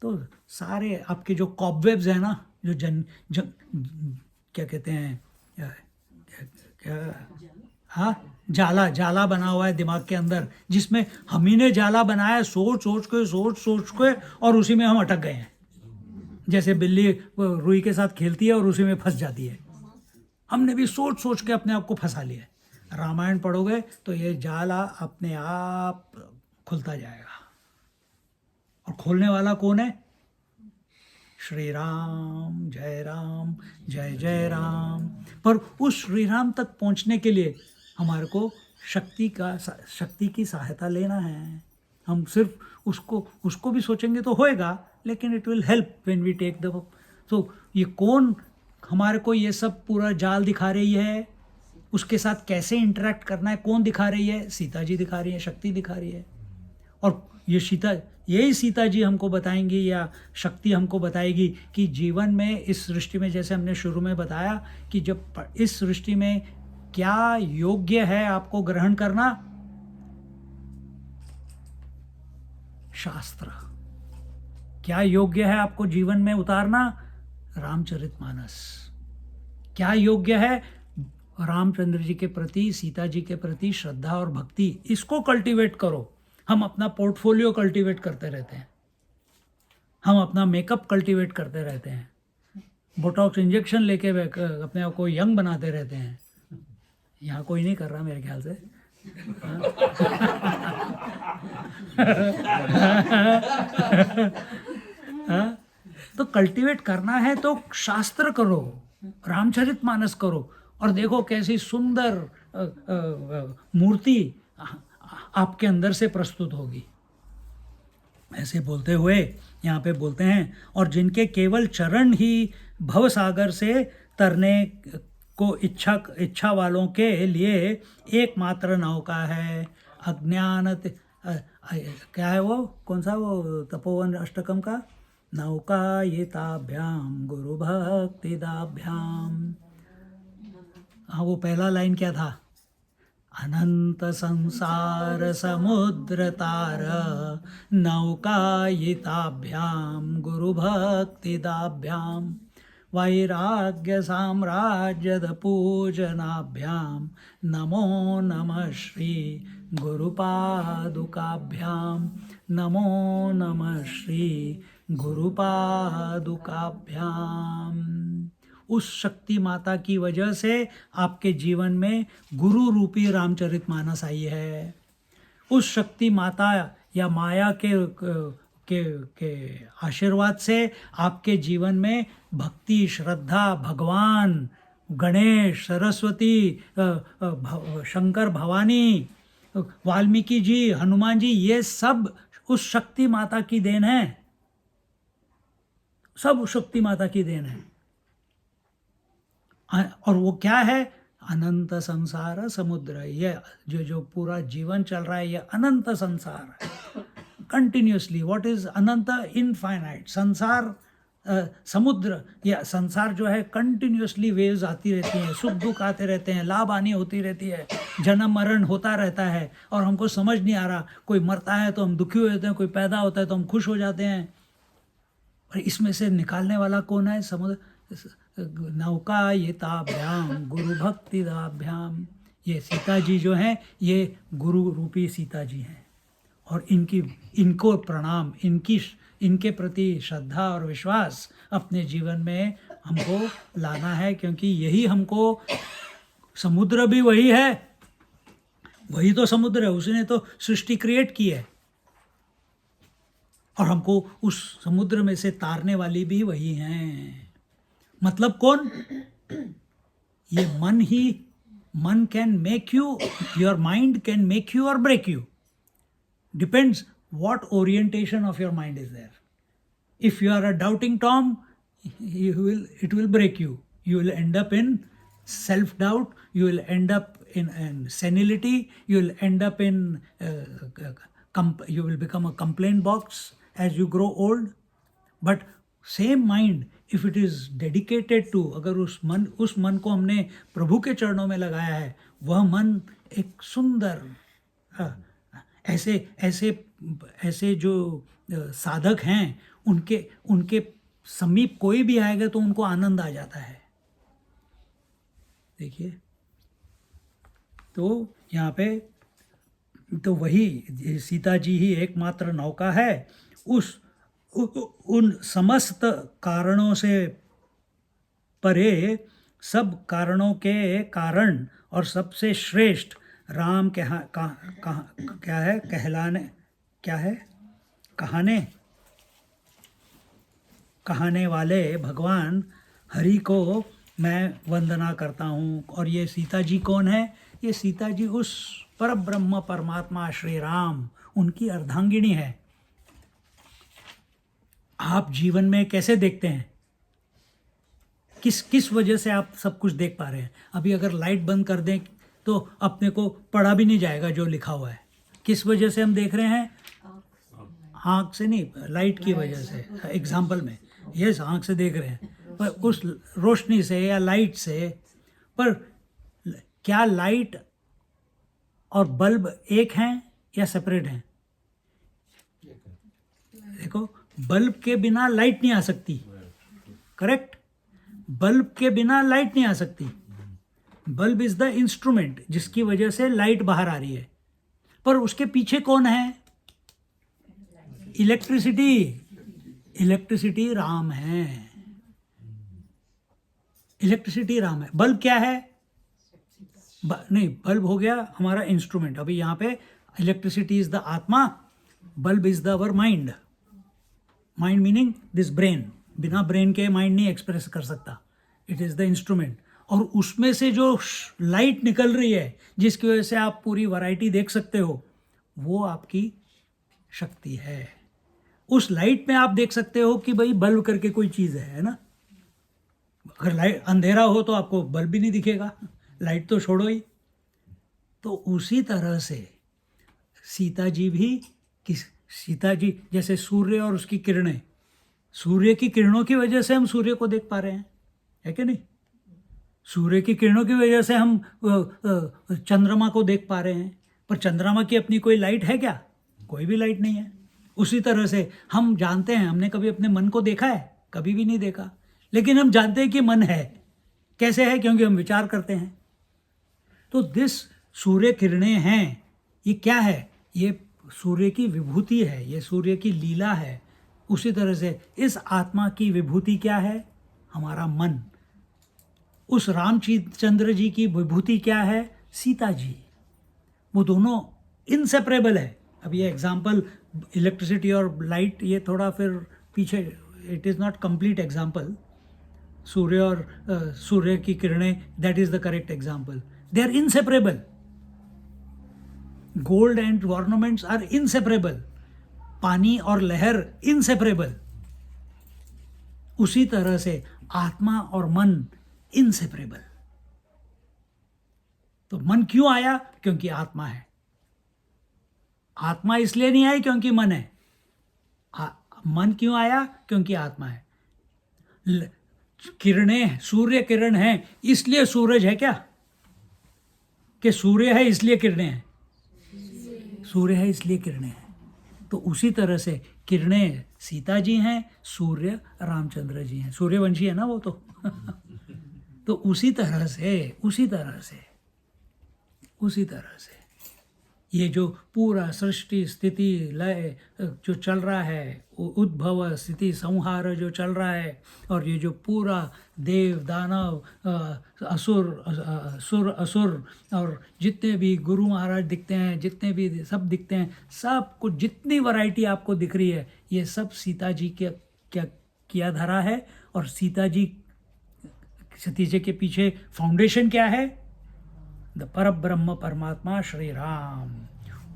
तो सारे आपके जो कॉबवेब्स हैं ना, जो क्या कहते हैं, हाँ, जाला बना हुआ है दिमाग के अंदर, जिसमें हम ही ने जाला बनाया, सोच सोच के, और उसी में हम अटक गए हैं। जैसे बिल्ली रुई के साथ खेलती है और उसी में फंस जाती है। हमने भी सोच के अपने आप को फंसा लिया है। रामायण पढ़ोगे तो ये जाला अपने आप खुलता जाएगा। और खोलने वाला कौन है? श्री राम, जय जय राम। पर उस श्री राम तक पहुंचने के लिए हमारे को शक्ति की सहायता लेना है। हम सिर्फ उसको भी सोचेंगे तो होएगा, लेकिन it will help when we take the. तो ये कौन हमारे को ये सब पूरा जाल दिखा रही है, उसके साथ कैसे इंटरेक्ट करना है, कौन दिखा रही है? सीता जी दिखा रही है, शक्ति दिखा रही है। और यही सीता जी हमको बताएंगी या शक्ति हमको बताएगी कि जीवन में, इस सृष्टि में, जैसे हमने शुरू में बताया कि जब इस सृष्टि में क्या योग्य है आपको ग्रहण करना, शास्त्र। क्या योग्य है आपको जीवन में उतारना, रामचरितमानस। क्या योग्य है रामचंद्र जी के प्रति, सीता जी के प्रति श्रद्धा और भक्ति, इसको कल्टीवेट करो। हम अपना पोर्टफोलियो कल्टीवेट करते रहते हैं, हम अपना मेकअप कल्टीवेट करते रहते हैं, बोटॉक्स इंजेक्शन लेके अपने आप को यंग बनाते रहते हैं। यहाँ कोई नहीं कर रहा मेरे ख्याल से। हाँ? तो कल्टीवेट करना है तो शास्त्र करो, रामचरितमानस करो, और देखो कैसी सुंदर मूर्ति आपके अंदर से प्रस्तुत होगी। ऐसे बोलते हुए यहाँ पे बोलते हैं, और जिनके केवल चरण ही भव सागर से तरने को इच्छा वालों के लिए एकमात्र नौका है। अज्ञान क्या है वो, कौन सा वो तपोवन अष्टकम का, नौका ये ताभ्याम गुरु भक्ति दाभ्याम। हाँ, वो पहला लाइन क्या था, अनंत संसार समुद्र तार नौकायिताभ्याम गुरु भक्ति दाभ्याम वैराग्य साम्राज्यद पूजनाभ्याम नमो नमः श्री गुरुपादुकाभ्याम नमो नमः श्री गुरुपादुकाभ्याम। उस शक्ति माता की वजह से आपके जीवन में गुरु रूपी रामचरितमानस आई है। उस शक्ति माता या माया के आशीर्वाद से आपके जीवन में भक्ति, श्रद्धा, भगवान, गणेश, सरस्वती, शंकर, भवानी, वाल्मीकि जी, हनुमान जी, ये सब उस शक्ति माता की देन है। सब उस शक्ति माता की देन है। और वो क्या है, अनंत संसार समुद्र। ये जो पूरा जीवन चल रहा है, ये अनंत संसार है, continuously. What is Anant? Infinite. संसार समुद्र, या संसार जो है कंटिन्यूसली वेव्स आती रहती हैं, सुख दुख आते रहते हैं, लाभ हानि होती रहती है, जन्म मरण होता रहता है, और हमको समझ नहीं आ रहा। कोई मरता है तो हम दुखी हो जाते हैं, कोई पैदा होता है तो हम खुश हो जाते हैं। और इसमें से निकालने वाला कौन है? समुद्र। नौका ये ताभ्याम गुरु भक्ति दाभ्याम। ये सीता जी जो हैं, ये गुरु रूपी सीता जी हैं, और इनको प्रणाम, इनके प्रति श्रद्धा और विश्वास अपने जीवन में हमको लाना है, क्योंकि यही हमको, समुद्र भी वही है, वही तो समुद्र है, उसने तो सृष्टि क्रिएट की है, और हमको उस समुद्र में से तारने वाली भी वही हैं। मतलब कौन? ये मन can make you, your mind can make you or break you, depends what orientation of your mind is there. If you are a doubting Tom, it will break you. You will end up in self-doubt, you will end up in senility, you will end up in you will become a complaint box as you grow old. But same mind, if it is dedicated to, अगर उस मन को हमने प्रभु के चरणों में लगाया है, वह मन एक सुंदर, ऐसे जो साधक हैं, उनके समीप कोई भी आएगा तो उनको आनंद आ जाता है। देखिए, तो यहाँ पे तो वही सीता जी ही एकमात्र नौका है। उन समस्त कारणों से परे, सब कारणों के कारण और सबसे श्रेष्ठ राम क्या है, कहाने वाले भगवान हरि को मैं वंदना करता हूँ। और ये सीता जी कौन है? ये सीता जी उस परब्रह्म परमात्मा श्री राम, उनकी अर्धांगिनी है। आप जीवन में कैसे देखते हैं? किस वजह से आप सब कुछ देख पा रहे हैं? अभी अगर लाइट बंद कर दें तो अपने को पढ़ा भी नहीं जाएगा जो लिखा हुआ है। किस वजह से हम देख रहे हैं? आँख से नहीं, लाइट की वजह से। एग्जाम्पल में यस, आँख से देख रहे हैं, पर उस रोशनी से या लाइट से। पर क्या लाइट और बल्ब एक हैं या सेपरेट हैं? देखो, बल्ब के बिना लाइट नहीं आ सकती, करेक्ट? बल्ब के बिना लाइट नहीं आ सकती। बल्ब इज द इंस्ट्रूमेंट जिसकी वजह से लाइट बाहर आ रही है, पर उसके पीछे कौन है? इलेक्ट्रिसिटी राम है। इलेक्ट्रिसिटी राम है। बल्ब क्या है? नहीं, बल्ब हो गया हमारा इंस्ट्रूमेंट। अभी यहाँ पे इलेक्ट्रिसिटी इज द आत्मा, bulb is the our mind. Mind meaning this brain, बिना ब्रेन के माइंड नहीं एक्सप्रेस कर सकता, इट इज़ द इंस्ट्रूमेंट। और उसमें से जो लाइट निकल रही है जिसकी वजह से आप पूरी वैरायटी देख सकते हो, वो आपकी शक्ति है। उस लाइट में आप देख सकते हो कि भाई बल्ब करके कोई चीज़ है ना। अगर लाइट अंधेरा हो तो आपको बल्ब भी नहीं दिखेगा, लाइट तो छोड़ो ही। तो उसी तरह से सीता जी भी, सीता जी जैसे सूर्य और उसकी किरणें, सूर्य की किरणों की वजह से हम सूर्य को देख पा रहे हैं, है कि नहीं? सूर्य की किरणों की वजह से हम चंद्रमा को देख पा रहे हैं, पर चंद्रमा की अपनी कोई लाइट है क्या? कोई भी लाइट नहीं है। उसी तरह से हम जानते हैं, हमने कभी अपने मन को देखा है? कभी भी नहीं देखा, लेकिन हम जानते हैं कि मन है। कैसे है? क्योंकि हम विचार करते हैं। तो दिस सूर्य किरणें हैं, ये क्या है? ये सूर्य की विभूति है, ये सूर्य की लीला है। उसी तरह से इस आत्मा की विभूति क्या है? हमारा मन। उस रामचंद्र जी की विभूति क्या है? सीता जी। वो दोनों इनसेपरेबल है। अब ये एग्जाम्पल इलेक्ट्रिसिटी और लाइट, ये थोड़ा फिर पीछे, it is not complete example. सूर्य और सूर्य की किरणें, that is the correct example. They are inseparable. Gold and ornaments are inseparable. पानी और लहर इनसेपरेबल। उसी तरह से आत्मा और मन इनसेपरेबल। तो मन क्यों आया? क्योंकि आत्मा है। आत्मा इसलिए नहीं आई क्योंकि मन है। मन क्यों आया? क्योंकि आत्मा है। किरणें, सूर्य किरण है इसलिए सूरज है क्या? कि सूर्य है इसलिए किरणें हैं? सूर्य है इसलिए किरणें हैं। तो उसी तरह से किरणें सीता जी हैं, सूर्य रामचंद्र जी हैं। सूर्यवंशी है ना वो तो। तो उसी तरह से ये जो पूरा सृष्टि स्थिति लय जो चल रहा है, उद्भव स्थिति संहार जो चल रहा है, और ये जो पूरा देव दानव सुर असुर और जितने भी गुरु महाराज दिखते हैं, जितने भी सब दिखते हैं, सब कुछ जितनी वैरायटी आपको दिख रही है, ये सब सीता जी के क्या किया धरा है। और सीता जी के पीछे फाउंडेशन क्या है? द परब्रह्म परमात्मा श्री राम।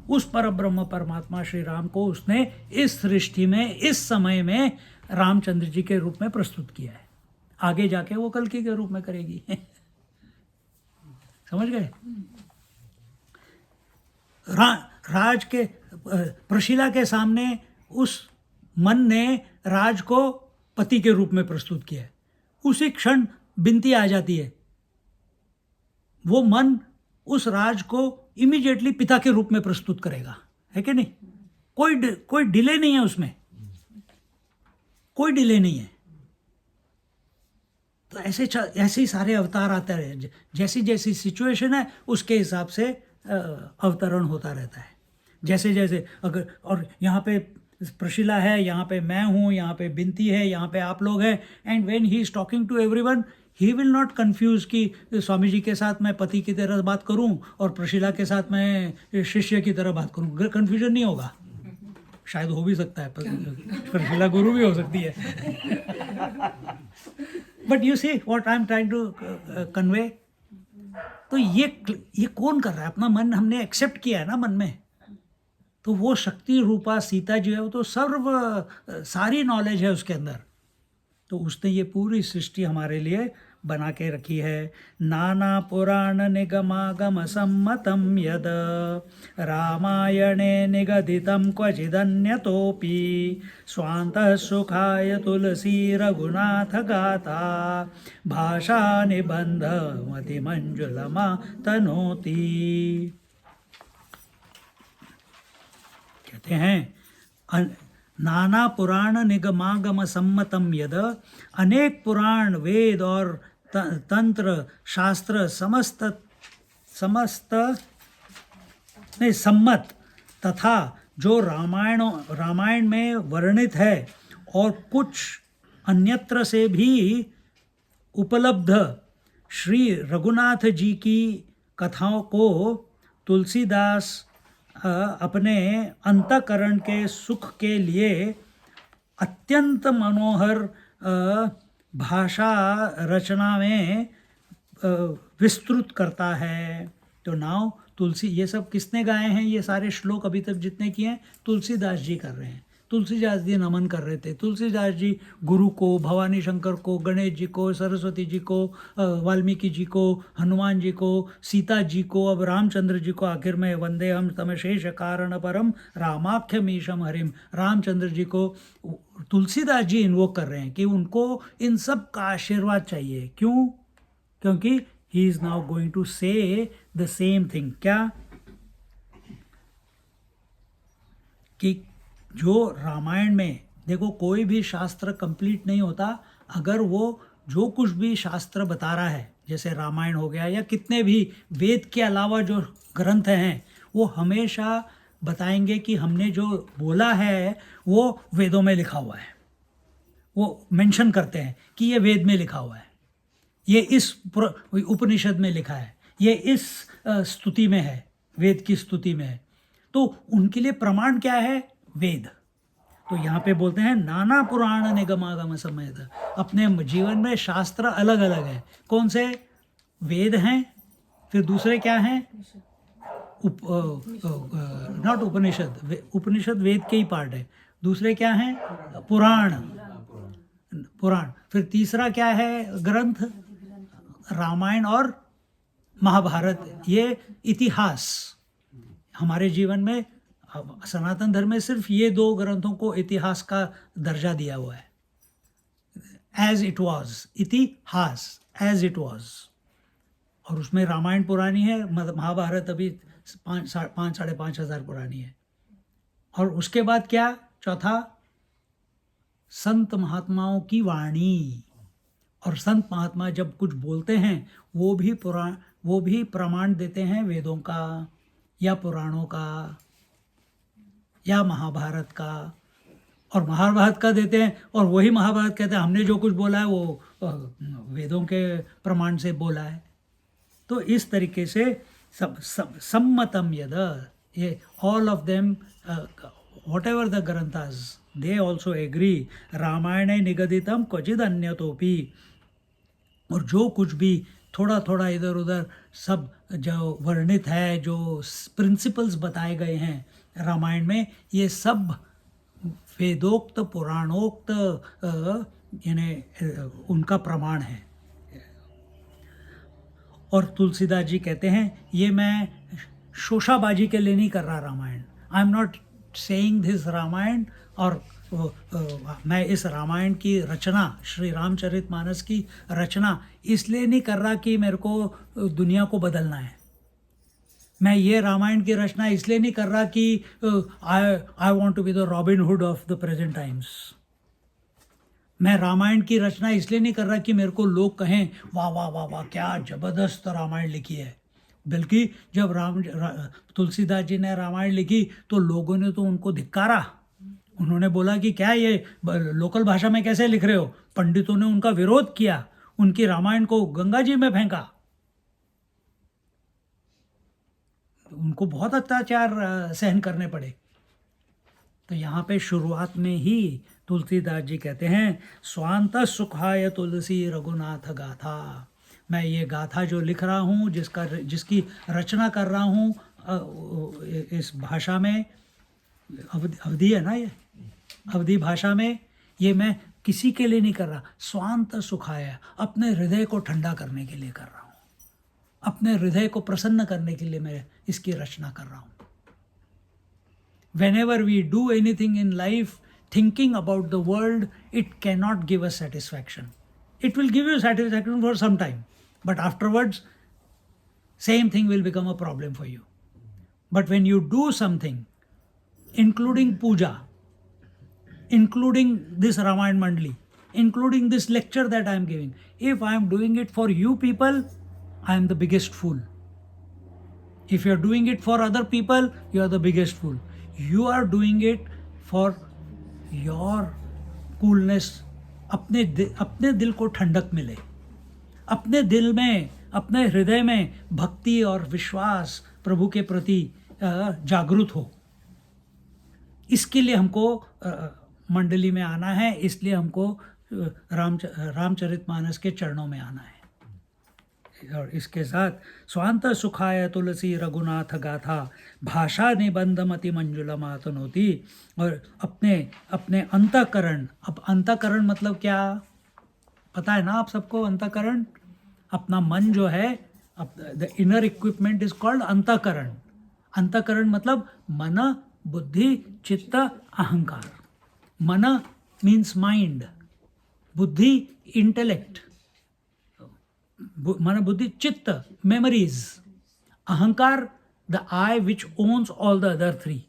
उस परब्रह्म परमात्मा श्री राम को उसने इस सृष्टि में, इस समय में रामचंद्र जी के रूप में प्रस्तुत किया है। आगे जाके वो कल्कि के रूप में करेगी। समझ गए? राज के प्रशीला के सामने उस मन ने राज को पति के रूप में प्रस्तुत किया है। उसी क्षण बिनती आ जाती है, वो मन उस राज को इमीडिएटली पिता के रूप में प्रस्तुत करेगा, है कि नहीं? कोई डिले नहीं है उसमें, कोई डिले नहीं है। तो ऐसे ही सारे अवतार आते रहे, जैसी जैसी सिचुएशन है उसके हिसाब से अवतरण होता रहता है। जैसे जैसे अगर, और यहाँ पे प्रशीला है, यहाँ पे मैं हूँ, यहाँ पे बिनती है, यहाँ पे आप लोग हैं, and when he is talking to everyone, he will not confuse कि स्वामी जी के साथ मैं पति की तरह बात करूं और प्रशीला के साथ मैं शिष्य की तरह बात करूं। कन्फ्यूजन नहीं होगा। शायद हो भी सकता है, प्रशीला गुरु भी हो सकती है। But you see what I am trying to convey. तो ये कौन कर रहा है? अपना मन हमने एक्सेप्ट किया है ना मन में। तो वो शक्ति रूपा सीता जो है, वो तो सारी नॉलेज है उसके अंदर। तो उसने ये पूरी सृष्टि हमारे लिए बना के रखी है। नाना पुराण निगमागम सम्मतम यद रामायणे निगदितं क्वचिदन्यतोऽपि स्वान्तः सुखाय तुलसी रघुनाथ गाथा भाषा निबंध मति मंजुलमा तनोति। कहते हैं नाना पुराण निगमागम सम्मतम यद, अनेक पुराण वेद और तंत्र शास्त्र सम्मत तथा जो रामायण में वर्णित है और कुछ अन्यत्र से भी उपलब्ध श्री रघुनाथ जी की कथाओं को तुलसीदास अपने अंतःकरण के सुख के लिए अत्यंत मनोहर भाषा रचना में विस्तृत करता है। तो नाउ तुलसी, ये सब किसने गाए हैं? ये सारे श्लोक अभी तक जितने किए हैं तुलसीदास जी कर रहे हैं। तुलसीदास जी नमन कर रहे थे। तुलसीदास जी गुरु को, भवानी शंकर को, गणेश जी को, सरस्वती जी को, वाल्मीकि जी को, हनुमान जी को, सीता जी को, अब रामचंद्र जी को आखिर में वंदे हम तमशेष कारण परम रामाख्यमीशम हरिम, रामचंद्र जी को तुलसीदास जी इन्वोक कर रहे हैं कि उनको इन सब का आशीर्वाद चाहिए। क्यों? क्योंकि he is now going to say the same thing. क्या? कि जो रामायण में, देखो कोई भी शास्त्र कंप्लीट नहीं होता अगर वो जो कुछ भी शास्त्र बता रहा है, जैसे रामायण हो गया या कितने भी वेद के अलावा जो ग्रंथ हैं, वो हमेशा बताएंगे कि हमने जो बोला है वो वेदों में लिखा हुआ है। वो मेंशन करते हैं कि ये वेद में लिखा हुआ है, ये इस उपनिषद में लिखा है, ये इस स्तुति में है, वेद की स्तुति में है। तो उनके लिए प्रमाण क्या है? वेद। तो यहाँ पे बोलते हैं नाना पुराण निगमागम समेत। अपने जीवन में शास्त्र अलग अलग हैं। कौन से? वेद हैं, फिर दूसरे क्या हैं? नॉट उपनिषद, उपनिषद वेद के ही पार्ट है। दूसरे क्या हैं? पुराण, पुराण। फिर तीसरा क्या है ग्रंथ? रामायण और महाभारत, ये इतिहास। हमारे जीवन में सनातन धर्म में सिर्फ ये दो ग्रंथों को इतिहास का दर्जा दिया हुआ है। एज इट वॉज, इतिहास एज इट वॉज। और उसमें रामायण पुरानी है, महाभारत अभी 5,000-5,500 पुरानी है। और उसके बाद क्या? चौथा, संत महात्माओं की वाणी। और संत महात्मा जब कुछ बोलते हैं वो भी प्रमाण देते हैं वेदों का या पुराणों का या महाभारत का। और महाभारत का देते हैं और वही महाभारत कहते हैं हमने जो कुछ बोला है वो वेदों के प्रमाण से बोला है। तो इस तरीके से सम्मतम यद, ये all of them whatever the ग्रंथास they also agree रामायणे निगदितम क्वचिद अन्यतोपि। और जो कुछ भी थोड़ा थोड़ा इधर उधर सब जो वर्णित है, जो प्रिंसिपल्स बताए गए हैं रामायण में, ये सब वेदोक्त पुराणोक्त यानी उनका प्रमाण है। और तुलसीदास जी कहते हैं ये मैं शोशाबाजी के लिए नहीं कर रहा Ramayana. I am not saying this Ramayana, और मैं इस रामायण की रचना, श्री रामचरितमानस की रचना इसलिए नहीं कर रहा कि मेरे को दुनिया को बदलना है। मैं ये रामायण की रचना इसलिए नहीं कर रहा कि I want to be the Robin Hood of the present times. मैं रामायण की रचना इसलिए नहीं कर रहा कि मेरे को लोग कहें वाह वाह वाह वाह क्या ज़बरदस्त रामायण लिखी है। बल्कि जब तुलसीदास जी ने रामायण लिखी तो लोगों ने तो उनको धिक्कारा। उन्होंने बोला कि क्या ये लोकल भाषा में कैसे लिख रहे हो। पंडितों ने उनका विरोध किया, उनकी रामायण को गंगा जी में फेंका। उनको बहुत अत्याचार सहन करने पड़े। तो यहाँ पे शुरुआत में ही तुलसीदास जी कहते हैं स्वांत सुखाय तुलसी रघुनाथ गाथा। मैं ये गाथा जो लिख रहा हूँ, जिसकी रचना कर रहा हूँ इस भाषा में, अवधि है ना, ये अवधि भाषा में, ये मैं किसी के लिए नहीं कर रहा। स्वांत सुखाय, अपने हृदय को ठंडा करने के लिए कर रहा हूँ, अपने हृदय को प्रसन्न करने के लिए मैं इसकी रचना कर रहा हूँ। Whenever we do anything in life, thinking about the world, it cannot give us satisfaction. It will give you satisfaction for some time, but afterwards, same thing will become a problem for you. But when you do something, including puja, including this Ramayana Mandali, including this lecture that I am giving, if I am doing it for you people, I am the biggest fool. If you are doing it for other people, you are the biggest fool. You are doing it for your coolness. अपने दिल को ठंडक मिले, अपने दिल में अपने हृदय में भक्ति और विश्वास प्रभु के प्रति जागृत हो। इसके लिए हमको मंडली में आना है, इसलिए हमको रामचरितमानस के चरणों में आना है। और इसके साथ स्वांत सुखाय तुलसी रघुनाथ गाथा भाषा निबंधमति मंजुलमातनोति। और अपने अपने अंतःकरण, अब अंतःकरण मतलब क्या पता है ना आप सबको? अंतःकरण अपना मन जो है, the inner equipment is called अंतःकरण। अंतःकरण मतलब मन, बुद्धि, चित्त, अहंकार। मन मीन्स माइंड, बुद्धि इंटेलेक्ट, मन बुद्धि चित्त मेमोरीज, अहंकार the I which owns all the other three.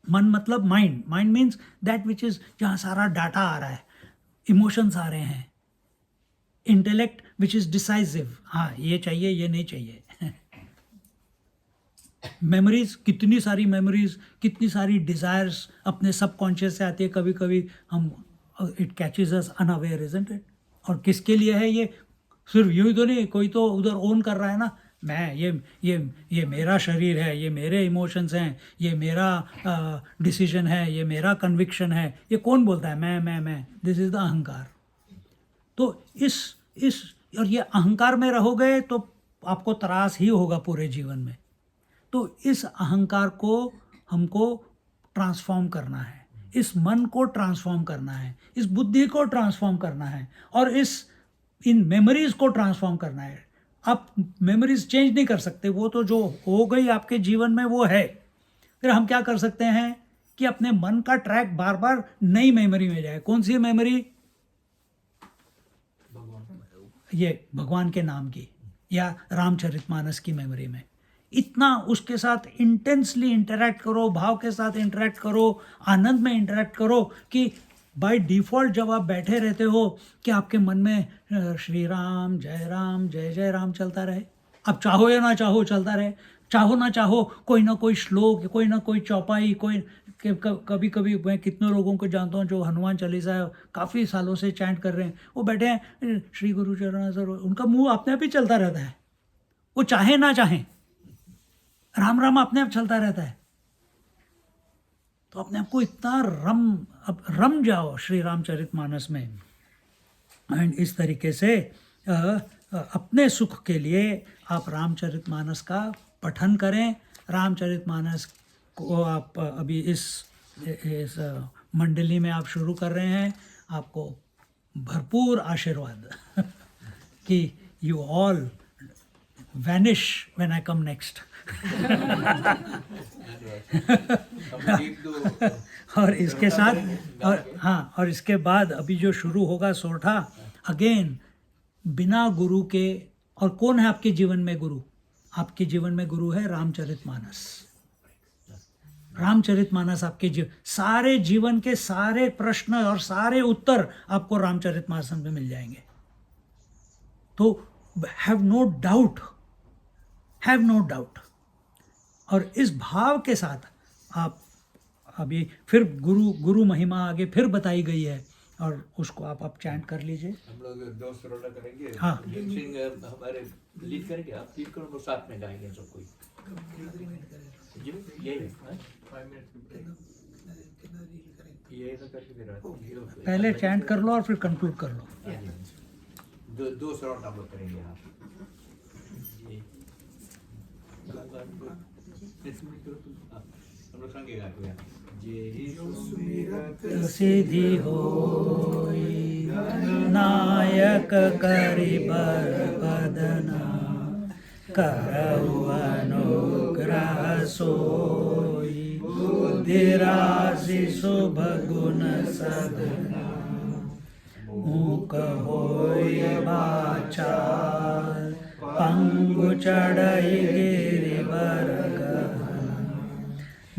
मन मतलब mind, mind means that which is जहाँ सारा डाटा आ रहा है, इमोशंस आ रहे हैं। इंटेलेक्ट विच इज डिसाइसिव, हाँ ये चाहिए ये नहीं चाहिए। मेमोरीज, कितनी सारी मेमोरीज, कितनी सारी डिज़ायर्स अपने सबकॉन्शियस से आती है। कभी कभी हम it catches us unaware, isn't it? और किसके लिए है ये? सिर्फ यूँ ही तो नहीं, कोई तो उधर ओन कर रहा है ना, मैं ये मेरा शरीर है, ये मेरे इमोशंस हैं, ये मेरा डिसीजन है, ये मेरा कन्विक्शन है। ये कौन बोलता है? मैं। दिस इज द अहंकार। तो इस और ये अहंकार में रहोगे तो आपको त्रास ही होगा पूरे जीवन में। तो इस अहंकार को हमको ट्रांसफॉर्म करना है, इस मन को ट्रांसफॉर्म करना है, इस बुद्धि को ट्रांसफॉर्म करना है, और इन मेमोरीज को ट्रांसफॉर्म करना है। आप मेमोरीज चेंज नहीं कर सकते, वो तो जो हो गई आपके जीवन में वो है। फिर हम क्या कर सकते हैं कि अपने मन का ट्रैक बार बार नई मेमोरी में जाए। कौन सी मेमोरी? ये भगवान के नाम की या रामचरितमानस की मेमोरी में। इतना उसके साथ इंटेंसली इंटरैक्ट करो, भाव के साथ इंटरैक्ट करो, आनंद में इंटरैक्ट करो कि बाय डिफ़ॉल्ट जब आप बैठे रहते हो कि आपके मन में श्री राम, जय जय राम चलता रहे। अब चाहो या ना चाहो चलता रहे, चाहो ना चाहो कोई ना कोई श्लोक, कोई ना कोई चौपाई, कोई कभी कभी मैं कितने लोगों को जानता हूँ जो हनुमान चालीसा काफ़ी सालों से चैंट कर रहे हैं, वो बैठे हैं श्री गुरु चरण सर, उनका मुंह अपने आप ही चलता रहता है, वो चाहे ना चाहें, राम राम अपने आप चलता रहता है। तो अपने आप को इतना रम जाओ श्री रामचरितमानस में। एंड इस तरीके से अपने सुख के लिए आप रामचरितमानस का पठन करें। रामचरितमानस को आप अभी इस मंडली में आप शुरू कर रहे हैं, आपको भरपूर आशीर्वाद कि you all vanish when I come next. और इसके साथ और इसके बाद अभी जो शुरू होगा सोरठा, अगेन बिना गुरु के। और कौन है आपके जीवन में गुरु? आपके जीवन में गुरु है रामचरितमानस। रामचरितमानस आपके सारे जीवन के सारे प्रश्न और सारे उत्तर आपको रामचरितमानस में मिल जाएंगे। तो have no doubt, have no doubt. और इस भाव के साथ आप अभी फिर गुरु महिमा आगे फिर बताई गई है, और उसको आप चैंट कर लीजिए। हम लोग दो सरोड़ा करेंगे। हाँ। सिंगर हमारे लीड करेंगे, आप लीड करो, वो साथ में गाएंगे सब कोई। जी यही है, हाँ? 5 मिनट ये तो करके दे रहा है। पहले चैंट कर लो और फिर कंक्लूड कर लो। दो सरोड़ा हम लोग करेंगे। आप हम लोग संगे गाते हैं। सिद्धि होई नायक करिबर बदना, करहु अनुग्रह सोई, बुद्धि राशि शुभ गुण सगना, मूक होई वाचाल, पंगु चढ़ई गिरिवर गहना,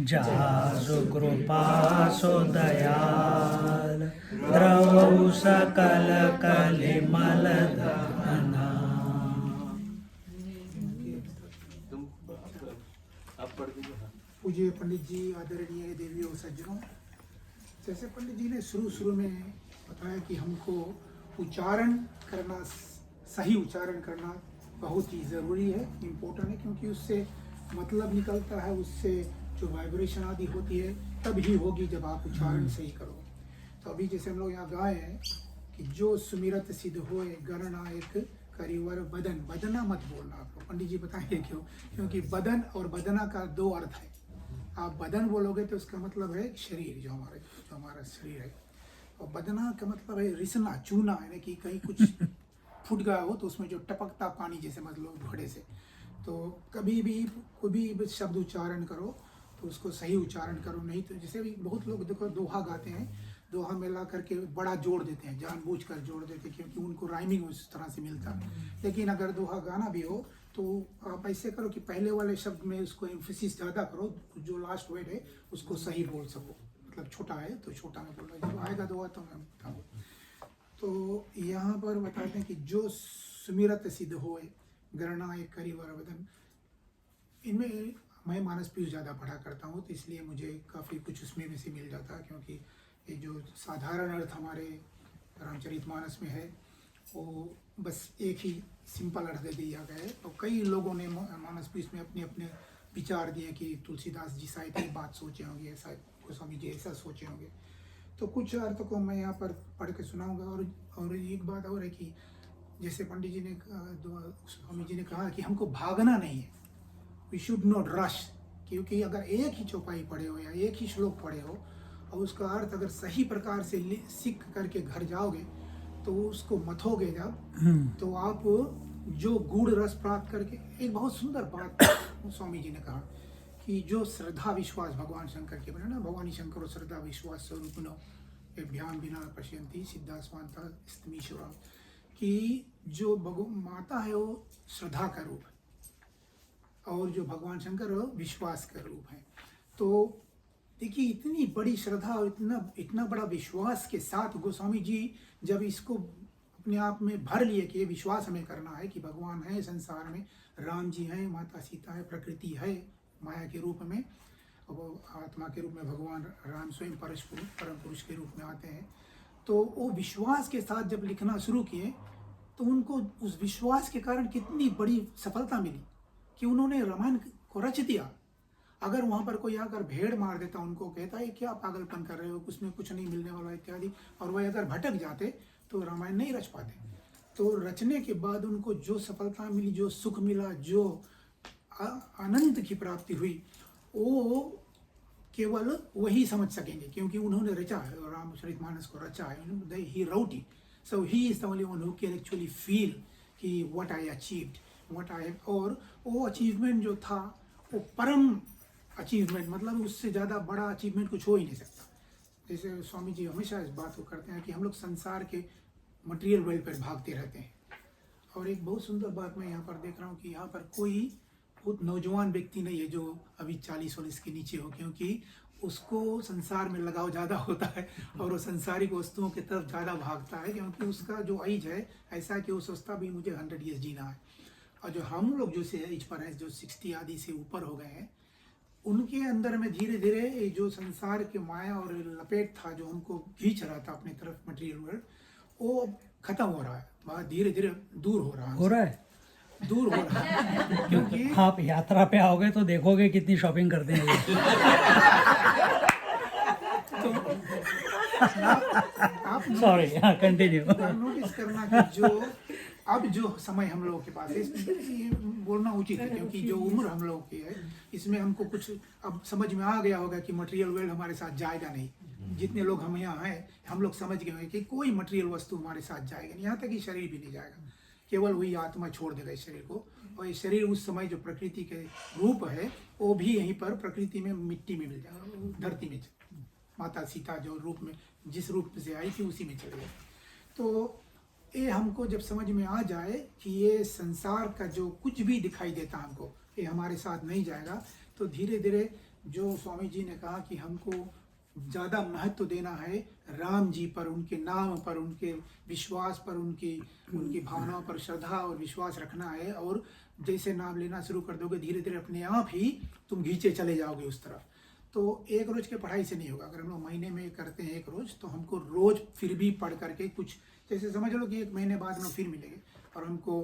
जासु कृपा सो दयाल, द्रवहु सकल कलिमल दहना। पूज्य पंडित जी, आदरणीय देवी और सज्जनों, जैसे पंडित जी ने शुरू में बताया कि हमको उच्चारण करना सही उच्चारण करना बहुत ही ज़रूरी है, इम्पोर्टेंट है, क्योंकि उससे मतलब निकलता है, उससे जो वाइब्रेशन आदि होती है तब ही होगी जब आप उच्चारण सही करो। तो अभी जैसे हम लोग यहाँ गाए हैं कि जो सुमिरत सिद्ध होए गणनायक करिवर बदन, बदना मत बोलना आपको, पंडित जी बताएंगे क्यों, क्योंकि बदन और बदना का दो अर्थ है। आप बदन बोलोगे तो उसका मतलब है शरीर, जो हमारा शरीर है, और बदना का मतलब है रिसना, चूना, यानी कि कहीं कुछ फूट गया हो तो उसमें जो टपकता पानी जैसे मतलब घड़े से। तो कभी भी कोई भी शब्द उच्चारण करो तो उसको सही उच्चारण करो, नहीं तो जैसे भी बहुत लोग देखो दोहा गाते हैं, दोहा में ला करके बड़ा जोड़ देते हैं, जानबूझकर जोड़ देते हैं क्योंकि उनको राइमिंग उस तरह से मिलता है। लेकिन अगर दोहा गाना भी हो तो आप ऐसे करो कि पहले वाले शब्द में उसको एम्फेसिस ज़्यादा करो, जो लास्ट वर्ड है उसको सही बोल सको, मतलब छोटा है तो छोटा में बोल रहा है, जब आएगा दोहा तो मैं बताऊँ। तो यहाँ पर बताते हैं कि जो सुमिरत सिद्ध होए गणना एक करिवर वदन, इनमें मैं मानस पीयूष ज़्यादा पढ़ा करता हूँ तो इसलिए मुझे काफ़ी कुछ उसमें भी से मिल जाता है, क्योंकि ये जो साधारण अर्थ हमारे रामचरितमानस में है वो बस एक ही सिंपल अर्थ दे दिया गया है। तो कई लोगों ने मानस पीयूष में अपने अपने विचार दिए कि तुलसीदास जी शायद ये बात सोचे होंगे, शायद गोस्वामी जी ऐसा सोचे होंगे। तो कुछ अर्थ को मैं यहाँ पर पढ़ के सुनाऊंगा। और एक बात और है कि जैसे पंडित जी ने स्वामी जी ने कहा कि हमको भागना नहीं है, वी शुड नॉट रश, क्योंकि अगर एक ही चौपाई पढ़े हो या एक ही श्लोक पढ़े हो और उसका अर्थ अगर सही प्रकार से सीख करके घर जाओगे तो उसको मथोगे जब, तो आप जो गूढ़ रस प्राप्त करके, एक बहुत सुंदर बात स्वामी जी ने कहा कि जो श्रद्धा विश्वास भगवान शंकर के बने ना, भगवानी शंकर और श्रद्धा विश्वास स्वरूपिनो ध्यान बिना पश्यंती सिद्धा स्वांता स्तमीश्वरा, कि जो माता है वो श्रद्धा का रूप है और जो भगवान शंकर वो विश्वास का रूप है। तो देखिए इतनी बड़ी श्रद्धा और इतना बड़ा विश्वास के साथ गोस्वामी जी जब इसको अपने आप में भर लिए कि ये विश्वास हमें करना है कि भगवान है संसार में, राम जी हैं, माता सीता है, प्रकृति है माया के रूप में, और आत्मा के रूप में भगवान राम स्वयं परम पुरुष के रूप में आते हैं। तो वो विश्वास के साथ जब लिखना शुरू किए तो उनको उस विश्वास के कारण कितनी बड़ी सफलता मिली कि उन्होंने रामायण को रच दिया। अगर वहाँ पर कोई आकर भेड़ मार देता, उनको कहता है क्या पागलपन कर रहे हो, उसमें कुछ नहीं मिलने वाला इत्यादि, और वह अगर भटक जाते तो रामायण नहीं रच पाते। तो रचने के बाद उनको जो सफलता मिली, जो सुख मिला, जो आनंद की प्राप्ति हुई, वो केवल वही समझ सकेंगे क्योंकि उन्होंने रचा है, रामचरितमानस को रचा है, he wrote it, so he is the only one who can actually feel कि what I achieved, what I, और वो अचीवमेंट जो था वो परम अचीवमेंट, मतलब उससे ज़्यादा बड़ा अचीवमेंट कुछ हो ही नहीं सकता। जैसे स्वामी जी हमेशा इस बात को करते हैं कि हम लोग संसार के मटेरियल वर्ल्ड पर भागते रहते हैं। और एक बहुत सुंदर बात मैं यहाँ पर देख रहा हूँ कि यहाँ पर कोई बहुत नौजवान व्यक्ति नहीं है जो अभी 40-40 के नीचे हो, क्योंकि उसको संसार में लगाव ज़्यादा होता है और वो संसारिक वस्तुओं की तरफ ज़्यादा भागता है, क्योंकि उसका जो एज है ऐसा कि वो सोचता भी मुझे 100 ईयर्स जीना है। और जो हम लोग जो से एज पर हैं, जो 60 आदि से ऊपर हो गए हैं, उनके अंदर में धीरे धीरे जो संसार के माया और लपेट था जो हमको खींच रहा था अपनी तरफ मटेरियल वर्ल्ड, वो खत्म हो रहा है, बहुत धीरे धीरे दूर हो रहा है, दूर हो रहा है क्योंकि आप यात्रा पे आओगे तो देखोगे कितनी शॉपिंग करते हैं ये। तो आप सॉरी, हाँ कंटिन्यू। नोटिस करना कि जो अब जो समय हम लोगों के पास है, ये बोलना उचित है क्योंकि जो उम्र हम लोगों की है इसमें हमको कुछ अब समझ में आ गया होगा कि मटेरियल वर्ल्ड हमारे साथ जाएगा नहीं। जितने लोग हम यहाँ हैं हम लोग समझ गए हैं कि कोई मटेरियल वस्तु हमारे साथ जाएगा नहीं, यहाँ तक कि शरीर भी नहीं जाएगा, केवल वही आत्मा छोड़ देगा इस शरीर को। और ये शरीर उस समय जो प्रकृति के रूप है वो भी यहीं पर प्रकृति में मिट्टी में मिल जाएगा, धरती में, माता सीता जो रूप में जिस रूप से आई थी उसी में चले गए। तो ये हमको जब समझ में आ जाए कि ये संसार का जो कुछ भी दिखाई देता हमको ये हमारे साथ नहीं जाएगा, तो धीरे धीरे जो स्वामी जी ने कहा कि हमको ज़्यादा महत्व देना है राम जी पर, उनके नाम पर, उनके विश्वास पर, उनकी भावनाओं पर श्रद्धा और विश्वास रखना है। और जैसे नाम लेना शुरू कर दोगे धीरे धीरे अपने आप ही तुम खींचे चले जाओगे उस तरफ। तो एक रोज़ के पढ़ाई से नहीं होगा। अगर हम लोग महीने में करते हैं एक रोज़, तो हमको रोज़ फिर भी पढ़ करके कुछ, जैसे समझ लो कि 1 महीने बाद में फिर मिलेंगे और हमको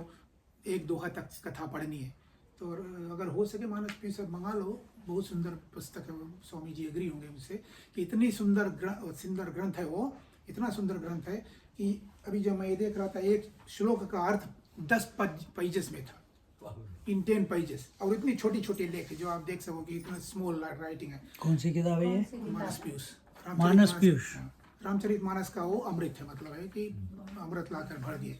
1 दोहा तक कथा पढ़नी है। तो अगर हो सके मानस पीयूष सब मंगा लो, बहुत सुंदर पुस्तक है वो, स्वामी जी एग्री होंगे मुझसे कि इतनी सुंदर ग्रंथ है वो, इतना सुंदर ग्रंथ है कि अभी जब मैं ये देख रहा था एक श्लोक का अर्थ 10 पेजेस में था, इन 10 पेजेस, और इतनी छोटी छोटी लेख जो आप देख सको कि इतना स्मॉल राइटिंग है। कौन सी किताब है ये? मानस पीयूष, मानस पीयूष। रामचरित मानस का वो अमृत है, मतलब है कि अमृत लाकर भर दिए।